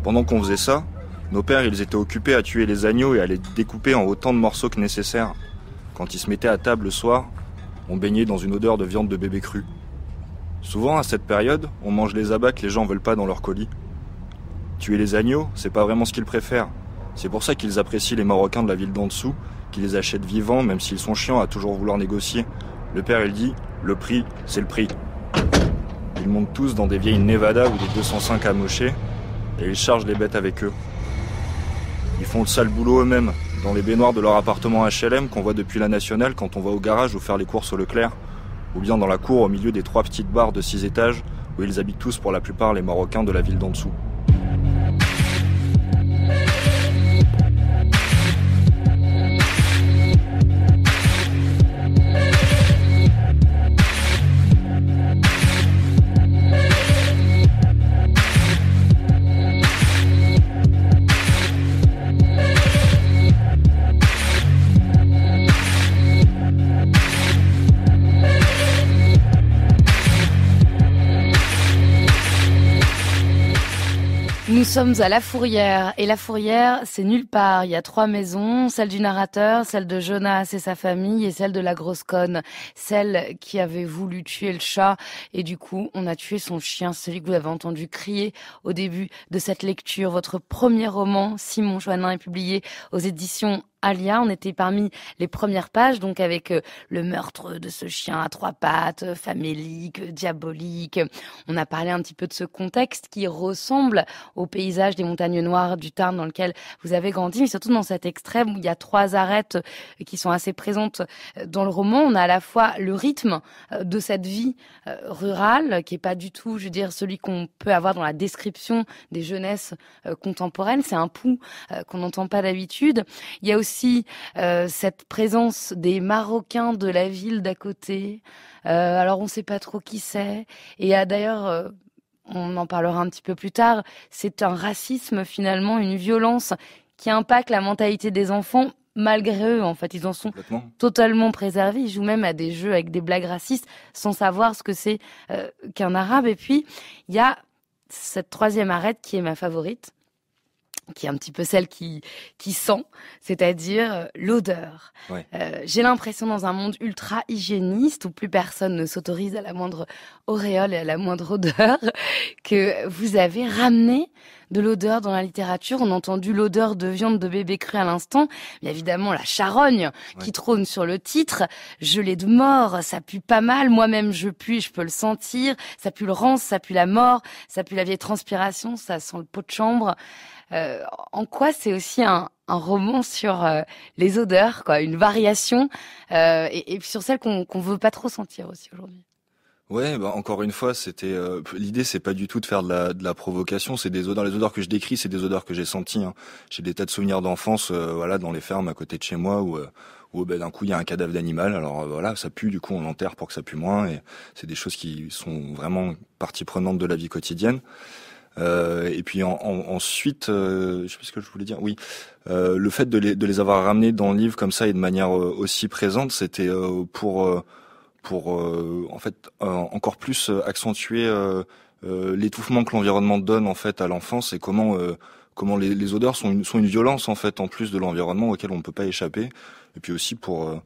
Pendant qu'on faisait ça, nos pères ils étaient occupés à tuer les agneaux et à les découper en autant de morceaux que nécessaire. Quand ils se mettaient à table le soir, on baignait dans une odeur de viande de bébé cru. Souvent, à cette période, on mange les abats que les gens veulent pas dans leur colis. Tuer les agneaux, c'est pas vraiment ce qu'ils préfèrent. C'est pour ça qu'ils apprécient les Marocains de la ville d'en dessous, qui les achètent vivants, même s'ils sont chiants à toujours vouloir négocier. Le père, il dit, le prix, c'est le prix. Ils montent tous dans des vieilles Nevada ou des 205 amochés, et ils chargent les bêtes avec eux. Ils font le sale boulot eux-mêmes, dans les baignoires de leur appartement HLM qu'on voit depuis la Nationale quand on va au garage ou faire les courses au Leclerc, ou bien dans la cour au milieu des 3 petites bars de 6 étages où ils habitent tous pour la plupart les Marocains de la ville d'en dessous. Nous sommes à La Fourrière, et La Fourrière, c'est nulle part. Il y a 3 maisons, celle du narrateur, celle de Jonas et sa famille, et celle de la grosse conne, celle qui avait voulu tuer le chat, et du coup, on a tué son chien, celui que vous avez entendu crier au début de cette lecture. Votre premier roman, Simon Joannin, est publié aux éditions Alia. On était parmi les premières pages, donc avec le meurtre de ce chien à 3 pattes, famélique, diabolique. On a parlé un petit peu de ce contexte qui ressemble au paysage des montagnes noires du Tarn dans lequel vous avez grandi, mais surtout dans cet extrait où il y a 3 arêtes qui sont assez présentes dans le roman. On a à la fois le rythme de cette vie rurale, qui est pas du tout, je veux dire, celui qu'on peut avoir dans la description des jeunesses contemporaines. C'est un pouls qu'on n'entend pas d'habitude. Il y a aussi cette présence des Marocains de la ville d'à côté. Alors on sait pas trop qui c'est. Et d'ailleurs, on en parlera un petit peu plus tard, c'est un racisme finalement, une violence qui impacte la mentalité des enfants malgré eux. En fait, ils en sont totalement préservés. Ils jouent même à des jeux avec des blagues racistes sans savoir ce que c'est qu'un arabe. Et puis, il y a cette 3e arête qui est ma favorite, qui est un petit peu celle qui sent, c'est-à-dire l'odeur. Ouais. J'ai l'impression dans un monde ultra hygiéniste où plus personne ne s'autorise à la moindre auréole et à la moindre odeur, que vous avez ramené de l'odeur dans la littérature. On a entendu l'odeur de viande de bébé cru à l'instant, mais évidemment la charogne qui trône sur le titre, gelée de mort, ça pue pas mal, moi-même je pue et je peux le sentir, ça pue le rance, ça pue la mort, ça pue la vieille transpiration, ça sent le pot de chambre. En quoi c'est aussi un roman sur les odeurs, quoi, une variation et sur celle qu'on veut pas trop sentir aussi aujourd'hui. Ouais, bah encore une fois, c'était l'idée, c'est pas du tout de faire de la provocation. C'est des odeurs. Les odeurs que je décris, c'est des odeurs que j'ai senties. Hein. J'ai des tas de souvenirs d'enfance, voilà, dans les fermes à côté de chez moi où d'un coup il y a un cadavre d'animal. Alors voilà, ça pue. Du coup, on l'enterre pour que ça pue moins. Et c'est des choses qui sont vraiment partie prenante de la vie quotidienne. Et puis ensuite, je sais pas ce que je voulais dire. Oui, le fait de les avoir ramenés dans le livre comme ça et de manière aussi présente, c'était pour en fait encore plus accentuer l'étouffement que l'environnement donne en fait à l'enfance et comment les odeurs sont une violence en fait en plus de l'environnement auquel on ne peut pas échapper, et puis aussi pour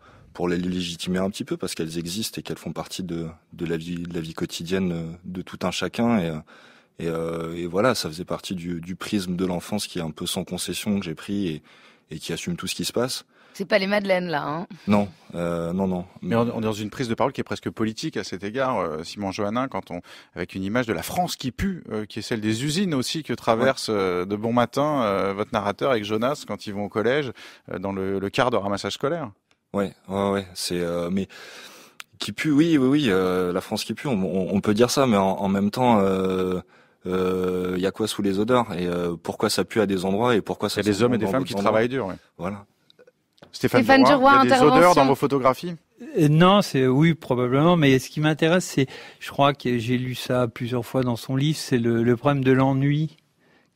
les légitimer un petit peu parce qu'elles existent et qu'elles font partie de la vie quotidienne de tout un chacun, et voilà, ça faisait partie du prisme de l'enfance qui est un peu sans concession que j'ai pris et qui assume tout ce qui se passe. C'est pas les Madeleines, là, hein? Non, non. Mais on est dans une prise de parole qui est presque politique à cet égard, Simon Johannin, avec une image de la France qui pue, qui est celle des usines aussi que traverse de bon matin votre narrateur avec Jonas quand ils vont au collège, dans le quart de ramassage scolaire. Ouais, c'est mais qui pue, oui, la France qui pue, on peut dire ça, mais en même temps, y a quoi sous les odeurs et pourquoi ça pue à des endroits et pourquoi ça. Il y a des hommes et des femmes qui travaillent dur. Ouais. Voilà. Stéphane Duroy, il y a des odeurs dans vos photographies? Non, oui, probablement, mais ce qui m'intéresse, je crois que j'ai lu ça plusieurs fois dans son livre, c'est le problème de l'ennui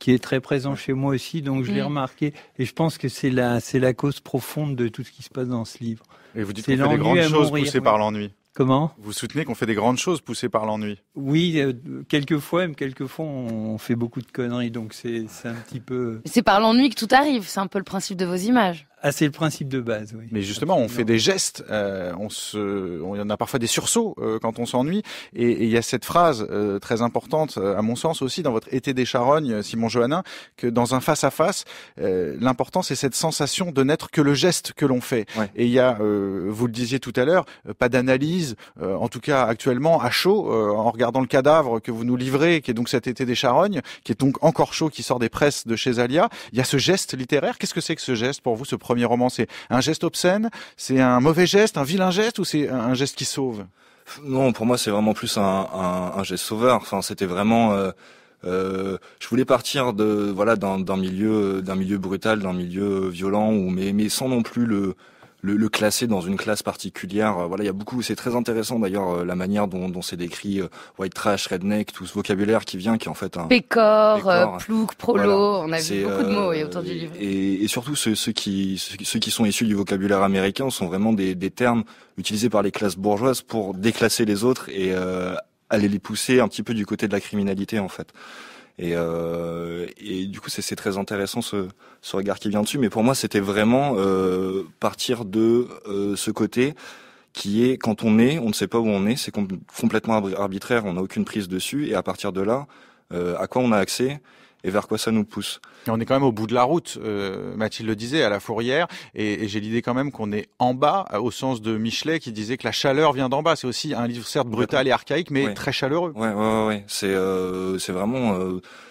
qui est très présent chez moi aussi, donc je l'ai remarqué, et je pense que c'est la cause profonde de tout ce qui se passe dans ce livre. Et vous dites qu'on fait des grandes choses poussées par l'ennui. Comment? Vous soutenez qu'on fait des grandes choses poussées par l'ennui? Oui, quelquefois on fait beaucoup de conneries, donc c'est un petit peu... C'est par l'ennui que tout arrive, c'est un peu le principe de vos images. Ah, c'est le principe de base, oui. Mais justement, on fait des gestes, on y en a parfois des sursauts quand on s'ennuie, et il y a cette phrase très importante, à mon sens aussi, dans votre Été des Charognes, Simon Johannin, que dans un face-à-face, l'important c'est cette sensation de n'être que le geste que l'on fait. Ouais. Et il y a, vous le disiez tout à l'heure, pas d'analyse, en tout cas actuellement, à chaud, en regardant le cadavre que vous nous livrez, qui est donc cet Été des Charognes, qui est donc encore chaud, qui sort des presses de chez Alia. Il y a ce geste littéraire. Qu'est-ce que c'est que ce geste pour vous, ce premier roman? C'est un geste obscène, c'est un mauvais geste, un vilain geste, ou c'est un geste qui sauve? Non, pour moi c'est vraiment plus un geste sauveur. Enfin, c'était vraiment je voulais partir d'un milieu brutal, d'un milieu violent, mais sans non plus le classer dans une classe particulière. Voilà, il y a beaucoup, c'est très intéressant d'ailleurs la manière dont c'est décrit white trash, redneck, tout ce vocabulaire qui vient, qui est en fait un pécor, plouc, prolo, voilà. On a vu beaucoup de mots autour du livre. Et surtout ceux qui sont issus du vocabulaire américain sont vraiment des termes utilisés par les classes bourgeoises pour déclasser les autres et aller les pousser un petit peu du côté de la criminalité en fait. Et du coup c'est très intéressant ce regard qui vient dessus, mais pour moi c'était vraiment partir de ce côté qui est quand on ne sait pas où on est, c'est complètement arbitraire, on n'a aucune prise dessus, et à partir de là à quoi on a accès et vers quoi ça nous pousse. Et on est quand même au bout de la route, Mathilde le disait, à la Fourrière, et j'ai l'idée quand même qu'on est en bas, au sens de Michelet qui disait que la chaleur vient d'en bas. C'est aussi un livre certes brutal et archaïque, mais très chaleureux. Ouais. C'est vraiment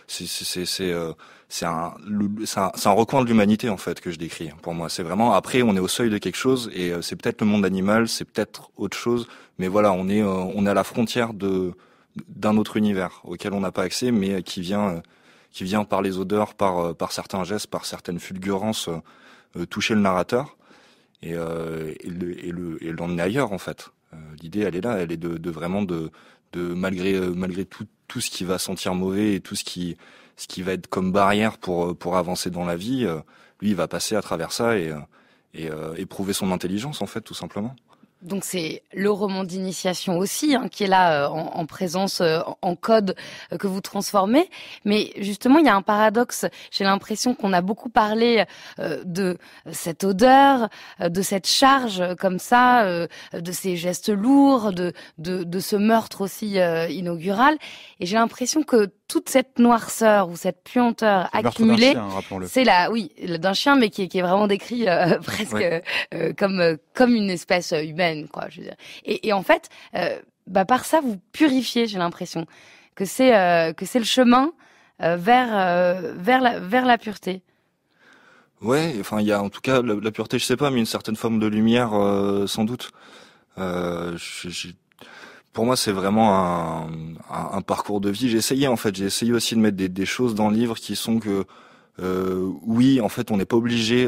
c'est un recoin de l'humanité en fait que je décris. Pour moi, c'est vraiment, après on est au seuil de quelque chose, et c'est peut-être le monde animal, c'est peut-être autre chose, mais voilà, on est à la frontière d'un autre univers auquel on n'a pas accès, mais qui vient par les odeurs, par certains gestes, par certaines fulgurances, toucher le narrateur et l'emmener ailleurs en fait. L'idée, elle est là, elle est de vraiment de malgré tout ce qui va sentir mauvais et tout ce qui va être comme barrière pour avancer dans la vie, lui il va passer à travers ça et prouver son intelligence en fait, tout simplement. Donc c'est le roman d'initiation aussi, qui est là en présence, en code que vous transformez. Mais justement, il y a un paradoxe. J'ai l'impression qu'on a beaucoup parlé de cette odeur, de cette charge comme ça, de ces gestes lourds, de ce meurtre aussi inaugural. Et j'ai l'impression que toute cette noirceur ou cette puanteur accumulée, c'est d'un chien, mais qui est vraiment décrit presque comme une espèce humaine, quoi. Je veux dire. Et en fait, par ça, vous purifiez. J'ai l'impression que c'est le chemin vers la pureté. Ouais, enfin, il y a en tout cas la pureté, je sais pas, mais une certaine forme de lumière, sans doute. Pour moi, c'est vraiment un parcours de vie. J'ai essayé aussi de mettre des choses dans le livre qui sont que, oui, en fait, on n'est pas obligé,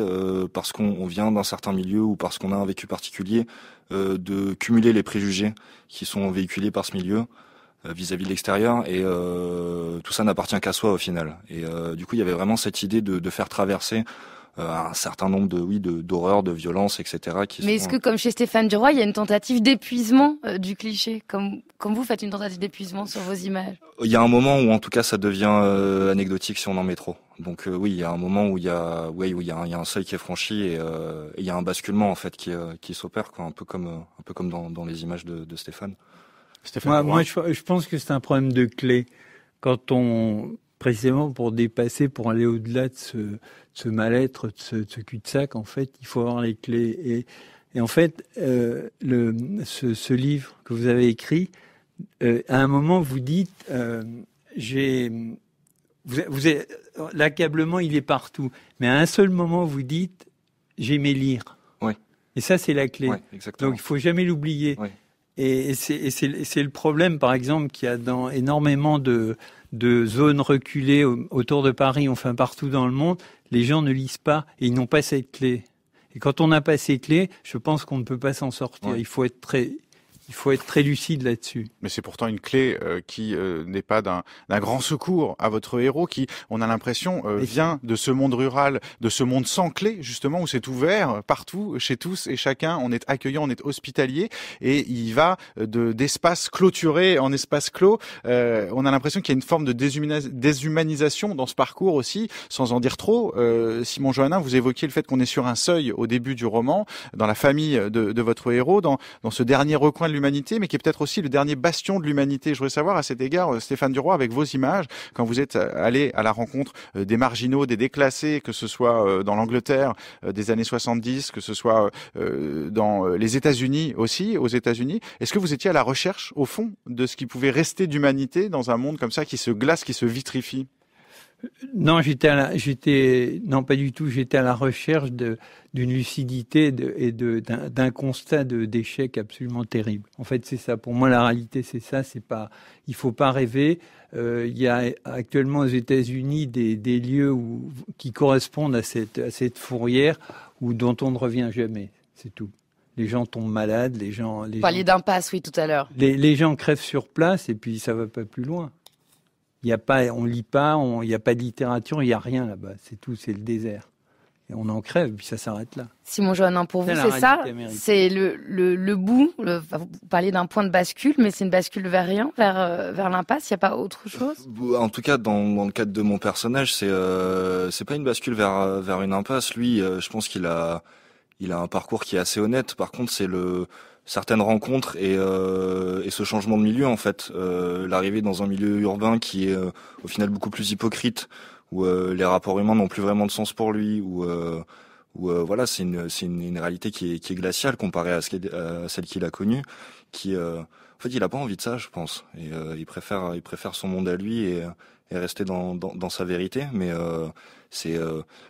parce qu'on vient d'un certain milieu ou parce qu'on a un vécu particulier, de cumuler les préjugés qui sont véhiculés par ce milieu vis-à-vis de l'extérieur. Et tout ça n'appartient qu'à soi au final. Et du coup, il y avait vraiment cette idée de faire traverser un certain nombre d'horreurs, de violences, etc. Mais est-ce que, comme chez Stéphane Duroy, il y a une tentative d'épuisement du cliché, comme vous faites une tentative d'épuisement sur vos images? Il y a un moment où, en tout cas, ça devient anecdotique si on en met trop. Donc oui, il y a un moment où il y a un seuil qui est franchi et il y a un basculement en fait qui s'opère, quoi, un peu comme dans les images de Stéphane. Moi, je pense que c'est un problème de clé. Quand précisément pour dépasser, pour aller au-delà de ce mal-être, de ce cul-de-sac, en fait, il faut avoir les clés. Et en fait, ce livre que vous avez écrit, à un moment, vous dites, l'accablement, il est partout. Mais à un seul moment, vous dites, j'aimais lire. Oui. Et ça, c'est la clé. Oui, exactement. Donc, il faut jamais l'oublier. Oui. Et c'est le problème, par exemple, qu'il y a dans énormément de zones reculées autour de Paris, enfin partout dans le monde. Les gens ne lisent pas et ils n'ont pas cette clé. Et quand on n'a pas ces clés, je pense qu'on ne peut pas s'en sortir. Ouais. Il faut être très lucide là-dessus. Mais c'est pourtant une clé qui n'est pas d'un grand secours à votre héros, qui, on a l'impression, vient de ce monde rural, de ce monde sans clé, justement, où c'est ouvert partout, chez tous et chacun. On est accueillant, on est hospitalier, et il va d'espace clôturé en espace clos. On a l'impression qu'il y a une forme de déshumanisation dans ce parcours aussi, sans en dire trop. Simon Johannin, vous évoquiez le fait qu'on est sur un seuil au début du roman, dans la famille de votre héros, dans ce dernier recoin de l'humanité, mais qui est peut-être aussi le dernier bastion de l'humanité. Je voudrais savoir à cet égard, Stéphane Duroy, avec vos images, quand vous êtes allé à la rencontre des marginaux, des déclassés, que ce soit dans l'Angleterre des années 70, que ce soit dans les États-Unis aussi, aux États-Unis, est-ce que vous étiez à la recherche, au fond, de ce qui pouvait rester d'humanité dans un monde comme ça, qui se glace, qui se vitrifie? Non, non, pas du tout. J'étais à la recherche d'une lucidité et d'un constat d'échec absolument terrible. En fait, c'est ça. Pour moi, la réalité, c'est ça. Il faut pas rêver. Il y a actuellement aux États-Unis des lieux qui correspondent à cette fourrière dont on ne revient jamais. C'est tout. Les gens tombent malades, Vous parliez d'impasse, oui, tout à l'heure. Les gens crèvent sur place et puis ça va pas plus loin. On lit pas, il n'y a pas de littérature, il n'y a rien là-bas. C'est tout, c'est le désert. Et on en crève, puis ça s'arrête là. Simon Johannin, pour vous, c'est ça? C'est le bout, vous parliez d'un point de bascule, mais c'est une bascule vers rien, vers l'impasse, il n'y a pas autre chose? En tout cas, dans le cadre de mon personnage, c'est pas une bascule vers une impasse. Lui, je pense qu'il a un parcours qui est assez honnête. Par contre, c'est certaines rencontres et ce changement de milieu, en fait, l'arrivée dans un milieu urbain qui est au final beaucoup plus hypocrite, où les rapports humains n'ont plus vraiment de sens pour lui, où voilà, c'est une réalité qui est glaciale comparée à celle qu'il a connue, en fait, il a pas envie de ça, je pense, et il préfère son monde à lui et rester dans sa vérité. Mais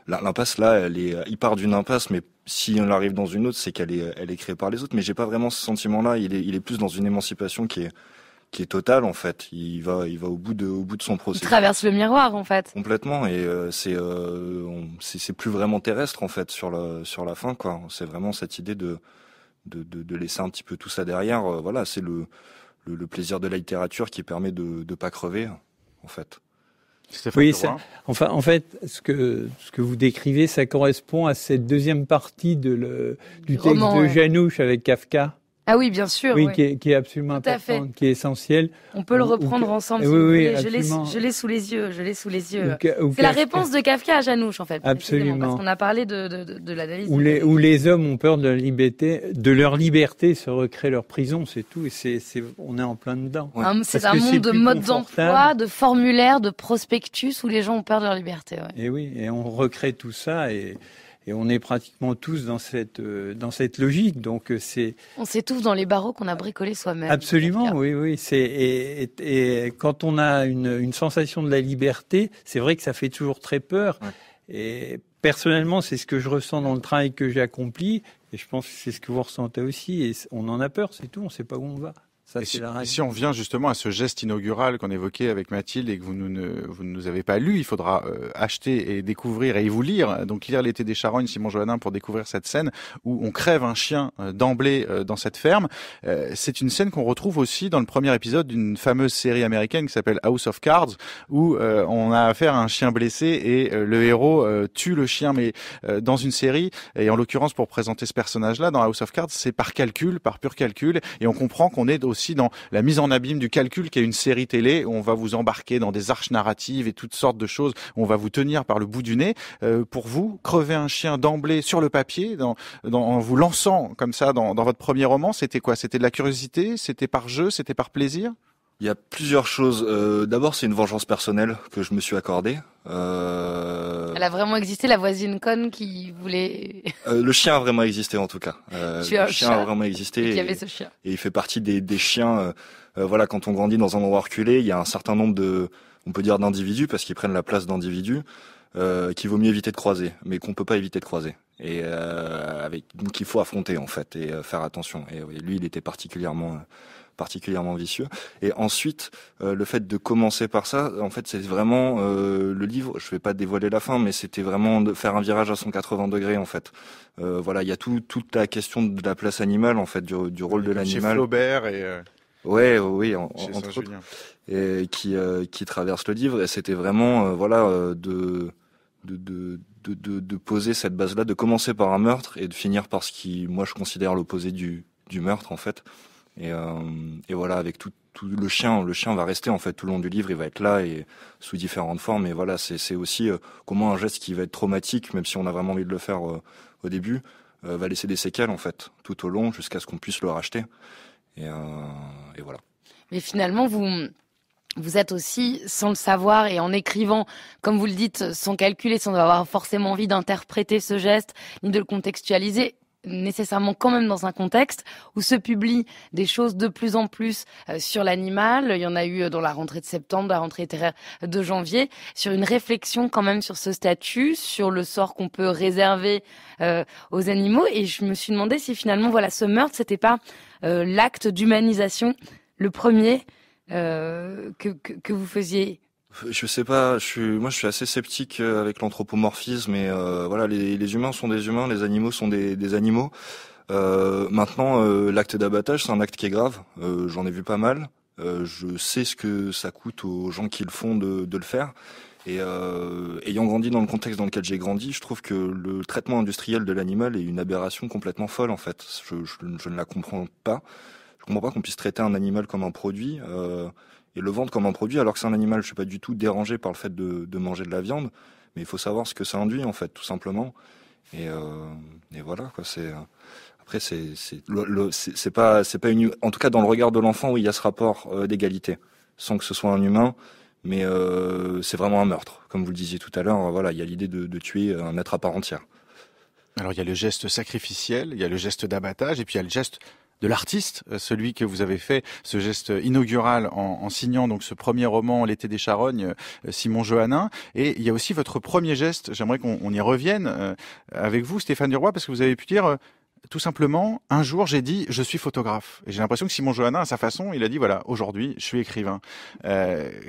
l'impasse là, il part d'une impasse, mais si on arrive dans une autre, c'est qu'elle est créée par les autres. Mais j'ai pas vraiment ce sentiment-là. Il est plus dans une émancipation qui est totale, en fait. Il va au bout de son processus. Il traverse le miroir, en fait. Complètement. Et c'est plus vraiment terrestre, en fait, sur la fin, quoi. C'est vraiment cette idée de laisser un petit peu tout ça derrière. Voilà, c'est le plaisir de la littérature qui permet de pas crever, en fait. Oui, en fait, ce que vous décrivez, ça correspond à cette deuxième partie du texte de Janouch avec Kafka. Ah oui, bien sûr. Oui, oui. Qui est absolument importante, qui est essentielle. On peut le reprendre ensemble. Si vous voulez. Je l'ai sous les yeux. C'est la réponse de Kafka à Janouch, en fait. Absolument. Parce qu'on a parlé de l'analyse. Où les hommes ont peur de leur liberté, se recréer leur prison, c'est tout. Et on est en plein dedans. Ouais. C'est un monde de modes d'emploi, de formulaires, de prospectus où les gens ont peur de leur liberté. Ouais. Et oui, et on recrée tout ça et on est pratiquement tous dans cette logique. Donc on s'étouffe dans les barreaux qu'on a bricolés soi-même. Absolument, oui. Et quand on a une sensation de la liberté, c'est vrai que ça fait toujours très peur. Ouais. Et personnellement, c'est ce que je ressens dans le travail que j'ai accompli. Et je pense que c'est ce que vous ressentez aussi. Et on en a peur, c'est tout. On ne sait pas où on va. Ça, c'est la règle. Si on vient justement à ce geste inaugural qu'on évoquait avec Mathilde et que vous ne nous avez pas lu, il faudra acheter et découvrir et vous lire. Donc lire L'été des charognes, Simon Johannin, pour découvrir cette scène où on crève un chien d'emblée dans cette ferme. C'est une scène qu'on retrouve aussi dans le premier épisode d'une fameuse série américaine qui s'appelle House of Cards, où on a affaire à un chien blessé et le héros tue le chien. Mais dans une série, et en l'occurrence pour présenter ce personnage-là, dans House of Cards, c'est par calcul, par pur calcul, et on comprend qu'on est aussi dans la mise en abîme du calcul, qui est une série télé où on va vous embarquer dans des arches narratives et toutes sortes de choses, où on va vous tenir par le bout du nez. Pour vous, crever un chien d'emblée sur le papier, en vous lançant comme ça dans votre premier roman, c'était quoi? C'était de la curiosité? C'était par jeu? C'était par plaisir? Il y a plusieurs choses. D'abord, c'est une vengeance personnelle que je me suis accordée. Elle a vraiment existé, la voisine conne qui voulait... Le chien a vraiment existé, en tout cas. Le chien a vraiment existé. Et il y avait ce chien. Et il fait partie des chiens. Voilà, quand on grandit dans un endroit reculé, il y a un certain nombre on peut dire d'individus, parce qu'ils prennent la place d'individus, qu'il vaut mieux éviter de croiser, mais qu'on peut pas éviter de croiser. Et donc il faut affronter, en fait, et faire attention. Et lui, il était particulièrement vicieux. Et ensuite, le fait de commencer par ça, en fait, c'est vraiment le livre. Je vais pas dévoiler la fin, mais c'était vraiment de faire un virage à 180 degrés, en fait. Voilà, il y a toute la question de la place animale, en fait, du rôle de l'animal. Chez Flaubert et oui, entre autres, et qui traverse le livre. Et c'était vraiment de poser cette base-là, de commencer par un meurtre et de finir par ce qui, moi, je considère l'opposé du meurtre, en fait. Et voilà, avec tout le chien va rester, en fait, tout le long du livre, il va être là et sous différentes formes. Et voilà, c'est aussi comment un geste qui va être traumatique, même si on a vraiment envie de le faire au début, va laisser des séquelles, en fait, tout au long, jusqu'à ce qu'on puisse le racheter. Et voilà. Mais finalement, vous êtes aussi, sans le savoir et en écrivant, comme vous le dites, sans calculer, sans avoir forcément envie d'interpréter ce geste, ni de le contextualiser, nécessairement quand même dans un contexte où se publient des choses de plus en plus sur l'animal. Il y en a eu dans la rentrée de septembre, la rentrée littéraire de janvier, sur une réflexion quand même sur ce statut, sur le sort qu'on peut réserver aux animaux. Et je me suis demandé si finalement, voilà, ce meurtre, c'était pas l'acte d'humanisation, le premier que vous faisiez. Je sais pas, moi je suis assez sceptique avec l'anthropomorphisme, et voilà, les humains sont des humains, les animaux sont des animaux. Maintenant, l'acte d'abattage, c'est un acte qui est grave. J'en ai vu pas mal. Je sais ce que ça coûte aux gens qui le font de le faire. Et ayant grandi dans le contexte dans lequel j'ai grandi, je trouve que le traitement industriel de l'animal est une aberration complètement folle, en fait. Je ne la comprends pas. Je comprends pas qu'on puisse traiter un animal comme un produit et le vendre comme un produit, alors que c'est un animal. Je suis pas du tout dérangé par le fait de manger de la viande, mais il faut savoir ce que ça induit, en fait, tout simplement. Et voilà, quoi. Après, c'est pas une, en tout cas dans le regard de l'enfant, oui, il y a ce rapport d'égalité, sans que ce soit un humain, mais c'est vraiment un meurtre, comme vous le disiez tout à l'heure. Voilà, il y a l'idée de tuer un être à part entière. Alors il y a le geste sacrificiel, il y a le geste d'abattage, et puis il y a le geste de l'artiste, celui que vous avez fait, ce geste inaugural en signant donc ce premier roman, L'été des charognes, Simon Johannin. Et il y a aussi votre premier geste, j'aimerais qu'on y revienne avec vous, Stéphane Duroy, parce que vous avez pu dire... Tout simplement, un jour, j'ai dit « je suis photographe ». Et j'ai l'impression que Simon Johannin, à sa façon, il a dit « voilà, aujourd'hui, je suis écrivain ».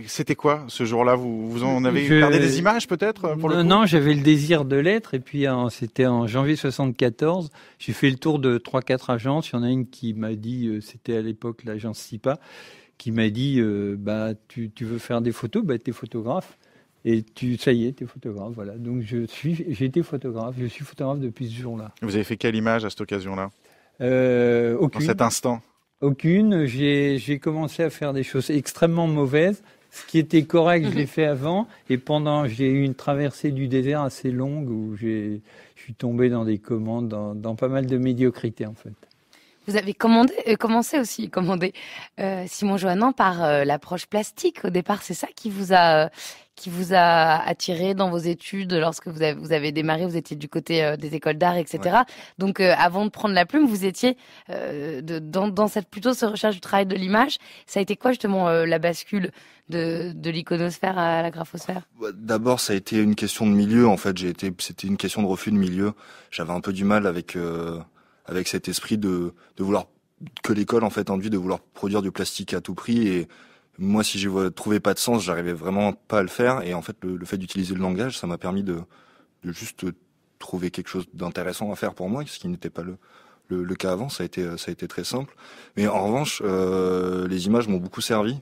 C'était quoi, ce jour-là? Vous en avez gardé des images, peut-être, pour le coup? Non, j'avais le désir de l'être. Et puis, c'était en janvier 74. J'ai fait le tour de 3-4 agences. Il y en a une qui m'a dit, c'était à l'époque l'agence SIPA, qui m'a dit tu veux faire des photos, t'es photographe. Et ça y est, t'es photographe, voilà. Donc j'ai été photographe, je suis photographe depuis ce jour-là. Vous avez fait quelle image à cette occasion-là? Aucune. Dans cet instant? Aucune. J'ai commencé à faire des choses extrêmement mauvaises. Ce qui était correct, je l'ai fait avant. Et j'ai eu une traversée du désert assez longue où je suis tombé dans des commandes, dans pas mal de médiocrité, en fait. Vous avez commencé aussi à commander Simon Johannin par l'approche plastique. Au départ, c'est ça qui vous a attiré dans vos études lorsque vous avez démarré. Vous étiez du côté des écoles d'art, etc. Ouais. Donc, avant de prendre la plume, vous étiez dans cette recherche du travail de l'image. Ça a été quoi justement la bascule de l'iconosphère à la graphosphère? D'abord, ça a été une question de milieu. En fait, c'était une question de refus de milieu. J'avais un peu du mal avec cet esprit de vouloir que l'école en fait induit de vouloir produire du plastique à tout prix. Et moi, si j'y trouvais pas de sens, j'arrivais vraiment pas à le faire. Et en fait, le fait d'utiliser le langage, ça m'a permis de juste trouver quelque chose d'intéressant à faire pour moi, ce qui n'était pas le cas avant. Ça a été très simple. Mais en revanche, les images m'ont beaucoup servi.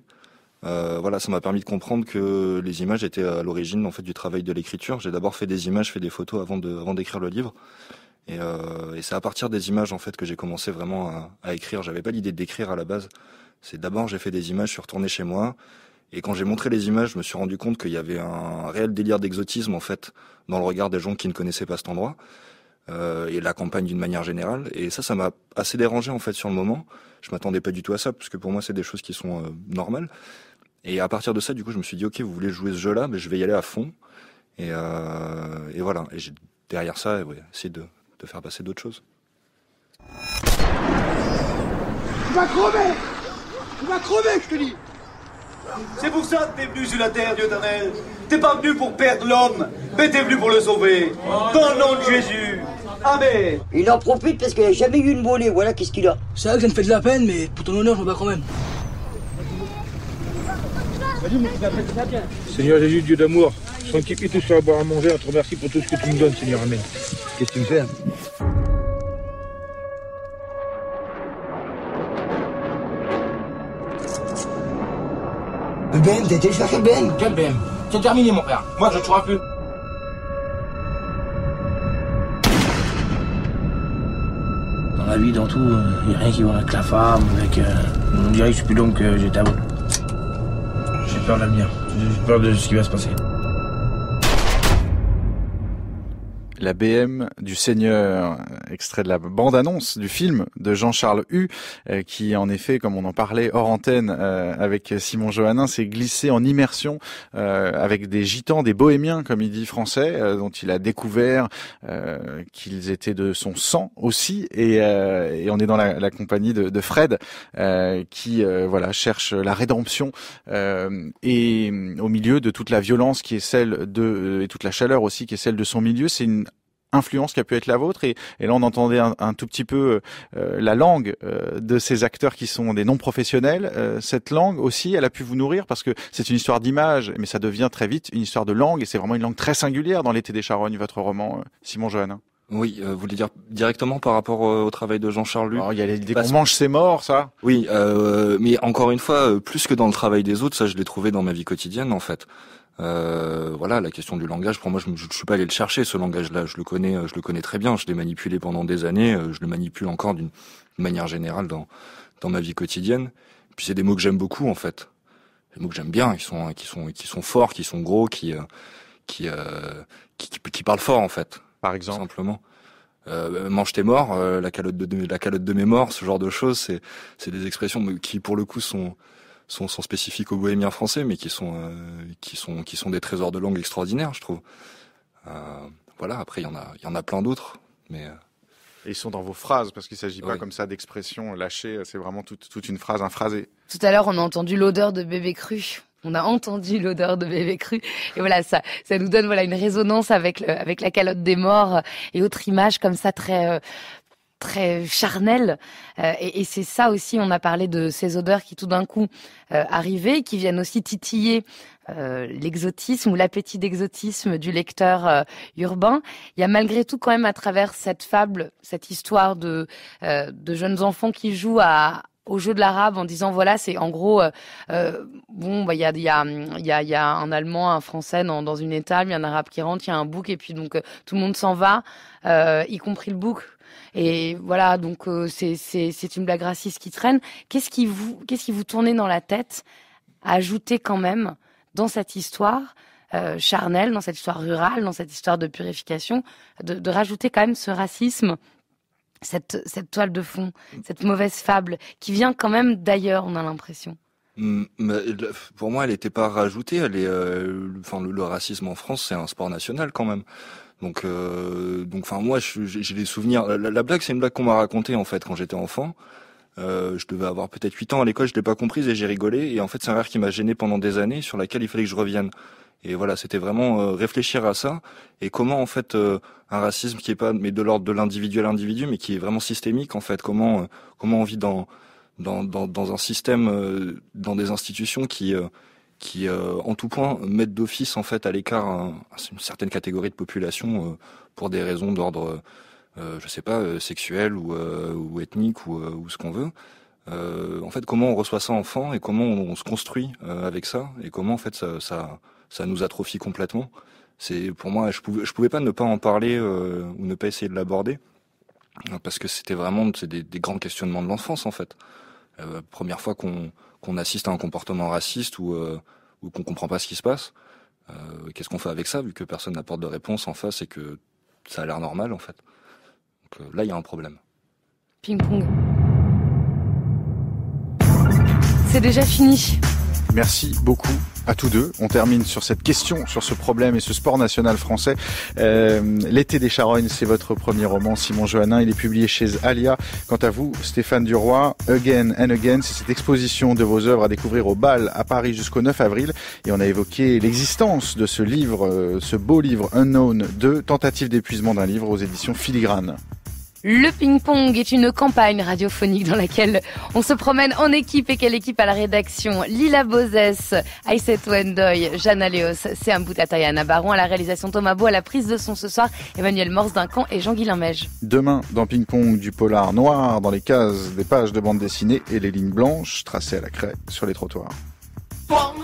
Voilà, ça m'a permis de comprendre que les images étaient à l'origine en fait du travail de l'écriture. J'ai d'abord fait des images, fait des photos avant d'écrire le livre. Et c'est à partir des images en fait que j'ai commencé vraiment à écrire. J'avais pas l'idée d'écrire à la base. C'est d'abord j'ai fait des images, je suis retourné chez moi. Et quand j'ai montré les images, je me suis rendu compte qu'il y avait un réel délire d'exotisme en fait dans le regard des gens qui ne connaissaient pas cet endroit et la campagne d'une manière générale. Et ça m'a assez dérangé en fait sur le moment. Je m'attendais pas du tout à ça parce que pour moi c'est des choses qui sont normales. Et à partir de ça, du coup, je me suis dit ok, vous voulez jouer ce jeu-là, mais je vais y aller à fond. Et voilà. Et derrière ça, essayer de faire passer d'autres choses. Tu vas crever! Tu vas crever, je te dis! C'est pour ça que t'es venu sur la terre, Dieu éternel. T'es pas venu pour perdre l'homme, mais t'es venu pour le sauver. Dans le nom de Jésus. Amen. Il en profite parce qu'il n'a jamais eu une volée, voilà qu'est-ce qu'il a. C'est vrai que ça me fait de la peine, mais pour ton honneur, je me bats quand même. Seigneur Jésus, Dieu d'amour, sanctifie tout ce à boire à manger, on te remercie pour tout ce que tu nous donnes, Seigneur. Amen. Qu'est-ce que tu me fais? Le BM, t'as été chercher le BM? Quel BM? C'est terminé, mon frère. Moi, je ne jouerai plus. Dans la vie, dans tout, il n'y a rien qui va avec la femme, avec... On dirait que je suis plus l'homme que j'étais avant. J'ai peur de l'avenir. J'ai peur de ce qui va se passer. La BM du Seigneur, extrait de la bande-annonce du film de Jean-Charles Hue, qui en effet, comme on en parlait hors antenne avec Simon Johannin, s'est glissé en immersion avec des gitans, des bohémiens, comme il dit français, dont il a découvert qu'ils étaient de son sang aussi, et on est dans la compagnie de Fred, qui voilà cherche la rédemption et au milieu de toute la violence qui est celle et toute la chaleur aussi qui est celle de son milieu. C'est une influence qui a pu être la vôtre, et là on entendait un tout petit peu la langue de ces acteurs qui sont des non-professionnels. Cette langue aussi, elle a pu vous nourrir, parce que c'est une histoire d'image, mais ça devient très vite une histoire de langue, et c'est vraiment une langue très singulière dans L'été des charognes, votre roman, Simon Johannin. Oui, vous voulez dire directement par rapport au travail de Jean-Charles Hue? Il y a l'idée qu'on mange ses morts, ça. Oui, mais encore une fois, plus que dans le travail des autres, ça je l'ai trouvé dans ma vie quotidienne en fait. Voilà, la question du langage, pour moi, je suis pas allé le chercher, ce langage-là. Je le connais très bien. Je l'ai manipulé pendant des années. Je le manipule encore d'une manière générale dans ma vie quotidienne. Puis c'est des mots que j'aime beaucoup, en fait. Des mots que j'aime bien. Qui sont forts, qui sont gros, qui parlent fort, en fait. Par exemple. Simplement. Mange tes morts, la calotte de mes morts, ce genre de choses, c'est des expressions qui, pour le coup, sont spécifiques aux bohémiens français, mais qui sont des trésors de langue extraordinaires, je trouve. Voilà, après il y en a plein d'autres, mais et ils sont dans vos phrases, parce qu'il s'agit pas comme ça d'expressions lâchées, c'est vraiment toute une phrase, un phrasé. Tout à l'heure, on a entendu l'odeur de bébé cru. On a entendu l'odeur de bébé cru, et voilà, ça nous donne une résonance avec la calotte des morts et autres images comme ça très charnel, et c'est ça aussi, on a parlé de ces odeurs qui tout d'un coup arrivaient, qui viennent aussi titiller l'exotisme ou l'appétit d'exotisme du lecteur urbain. Il y a malgré tout quand même à travers cette fable, cette histoire de jeunes enfants qui jouent au jeu de l'arabe en disant voilà, c'est en gros il y a un Allemand, un Français dans une étable, il y a un Arabe qui rentre, il y a un bouc, et puis donc tout le monde s'en va, y compris le bouc. Et voilà, donc c'est une blague raciste qui traîne. Qu'est-ce qui vous tournait dans la tête à ajouter quand même dans cette histoire charnelle, dans cette histoire rurale, dans cette histoire de purification, de rajouter quand même ce racisme, cette toile de fond, cette mauvaise fable qui vient quand même d'ailleurs, on a l'impression. Pour moi, elle n'était pas rajoutée. Le racisme en France, c'est un sport national quand même. Donc, moi, j'ai des souvenirs. La blague, c'est une blague qu'on m'a racontée en fait quand j'étais enfant. Je devais avoir peut-être 8 ans à l'école, je l'ai pas comprise et j'ai rigolé. Et en fait, c'est un rire qui m'a gêné pendant des années, sur laquelle il fallait que je revienne. Et voilà, c'était vraiment réfléchir à ça et comment en fait un racisme qui est pas mais de l'ordre de l'individu à l'individu, mais qui est vraiment systémique en fait. Comment on vit dans un système, dans des institutions qui en tout point mettent d'office en fait à l'écart une certaine catégorie de population pour des raisons d'ordre je sais pas sexuel ou ethnique ou ce qu'on veut. En fait, comment on reçoit ça enfant et comment on se construit avec ça et comment en fait ça nous atrophie complètement. C'est pour moi, je pouvais pas ne pas en parler ou ne pas essayer de l'aborder parce que c'était vraiment des grands questionnements de l'enfance en fait. Première fois qu'on assiste à un comportement raciste ou qu'on comprend pas ce qui se passe. Qu'est-ce qu'on fait avec ça vu que personne n'apporte de réponse en face et que ça a l'air normal en fait. Donc là, il y a un problème. Ping-pong. C'est déjà fini. Merci beaucoup à tous deux. On termine sur cette question, sur ce problème et ce sport national français. L'été des charognes, c'est votre premier roman, Simon Johannin. Il est publié chez Alia. Quant à vous, Stéphane Duroy, Again and Again, c'est cette exposition de vos œuvres à découvrir au Bal à Paris jusqu'au 9 avril. Et on a évoqué l'existence de ce livre, ce beau livre Unknown 2, tentative d'épuisement d'un livre aux éditions Filigrane. Le ping-pong est une campagne radiophonique dans laquelle on se promène en équipe. Et quelle équipe à la rédaction? Lila Bozès, Aïssatou Ndoye, Jeanne Léos, Séam Boutata, Anna Baron, à la réalisation Thomas Beau, à la prise de son ce soir, Emmanuel Morse-Duncan et Jean-Guilain Mège. Demain, dans Ping-Pong, du polar noir dans les cases des pages de bande dessinée et les lignes blanches tracées à la craie sur les trottoirs. Bang!